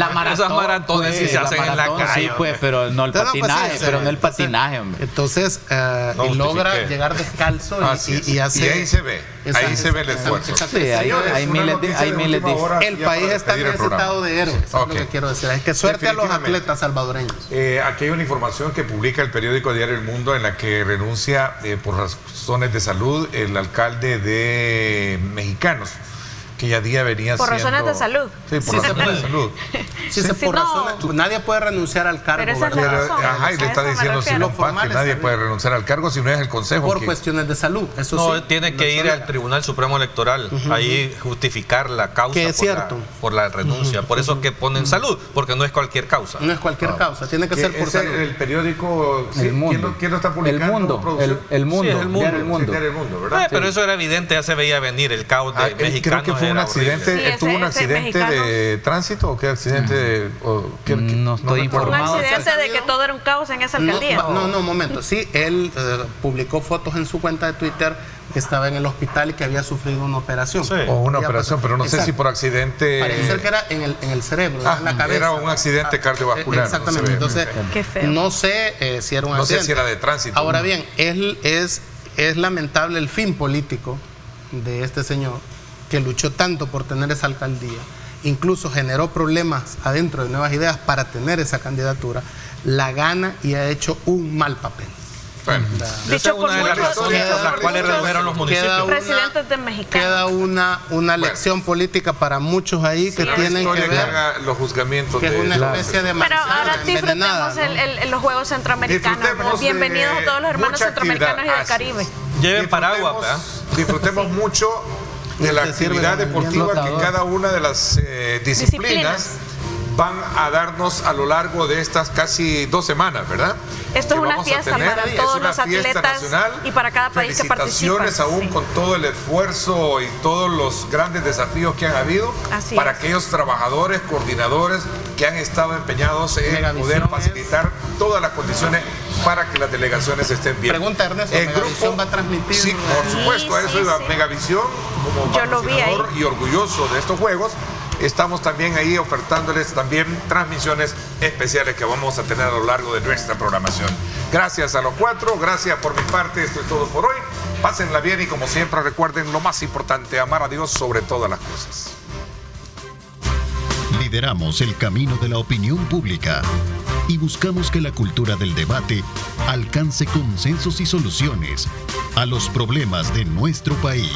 maratón, esas maratones sí se hacen en la calle. Sí, pues, pero no el patinaje, pues, sí, pero no el patinaje, hombre. Entonces, y logra llegar descalzo y hace... Y ahí se ve, ahí se ve el esfuerzo. Sí, hay miles de... El país está necesitado de héroes, es lo que quiero decir. Es que suerte a los atletas salvadoreños. Aquí hay una información que publica el periódico Diario El Mundo, en la que renuncia por razones de salud el alcalde de Mexicanos, Que ya día venía Por siendo... razones de salud. Sí, por razones de salud. Sí, Sí, por no. razones, nadie puede renunciar al cargo, Pero esa es la ¿verdad? razón. Ajá, y le A está eso me diciendo refiero. Simón Paz que Formales nadie también. puede renunciar al cargo si no es el Consejo. Por que- cuestiones de salud, eso No, sí. tiene que ir al Tribunal Supremo Electoral, ahí justificar la causa Que es cierto. por la renuncia. Por eso que ponen salud, porque no es cualquier causa. No es cualquier causa, tiene que que ser por ese, salud. el periódico, El Mundo. ¿quién lo está publicando? El Mundo, producción? el Mundo, Sí, es el Mundo. Diario El Mundo. Sí, El Mundo, ¿verdad? Pero eso era evidente, ya se veía venir el caos de mexicanos. Creo que fue un era accidente, horrible. Sí, tuvo un ese accidente mexicano. de tránsito o qué accidente No estoy recuerdo. Un informado. accidente de que todo era un caos en esa alcaldía. No, momento. Sí, él publicó fotos en su cuenta de Twitter que estaba en el hospital y que había sufrido una operación. Sí. O una Había operación, pasado- pero no sé si Exacto. por accidente. Parece ser que era en el cerebro, en la cabeza. Era un accidente cardiovascular. Exactamente. no se ve. Entonces, Qué feo. no sé si era un No sé accidente. si era de tránsito. Ahora bien, es lamentable el fin político de este señor que luchó tanto por tener esa alcaldía. Incluso generó problemas adentro de Nuevas Ideas para tener esa candidatura. La gana y ha hecho un mal papel. Bueno, Esa Dicho es una de las por muchos- razones por las cuales muchos redujeron los municipios. presidentes de mexicanos. Queda una lección política para muchos ahí que Sí, tienen que historia que ver haga los juzgamientos que es de una especie de Pero manzana ahora envenenada, disfrutemos ¿no? los Juegos Centroamericanos. Disfrutemos Bienvenidos de a todos los hermanos mucha centroamericanos y del actividad. Caribe. Lleven paraguas, ¿verdad? Disfrutemos mucho de la Te sirve actividad de deportiva que flotador. cada una de las disciplinas van a darnos a lo largo de estas casi 2 semanas, ¿verdad? Esto es Que una vamos a fiesta tener. para Es todos una los fiesta atletas nacional. y para cada país que participa. Felicitaciones aún Sí. con todo el esfuerzo y todos los grandes desafíos que han habido Así para es. aquellos trabajadores, coordinadores que han estado empeñados en Megavisión poder es- facilitar todas las condiciones para que las delegaciones estén bien. Pregunta, Ernesto, El ¿Megavisión va a transmitir? Sí, por supuesto, a eso sí, iba sí. Megavisión como Yo lo vi patrocinador ahí. y orgulloso de estos juegos. Estamos también ahí ofertándoles también transmisiones especiales que vamos a tener a lo largo de nuestra programación. Gracias a los 4, gracias por mi parte, esto es todo por hoy. Pásenla bien y como siempre recuerden lo más importante, amar a Dios sobre todas las cosas. Lideramos el camino de la opinión pública y buscamos que la cultura del debate alcance consensos y soluciones a los problemas de nuestro país.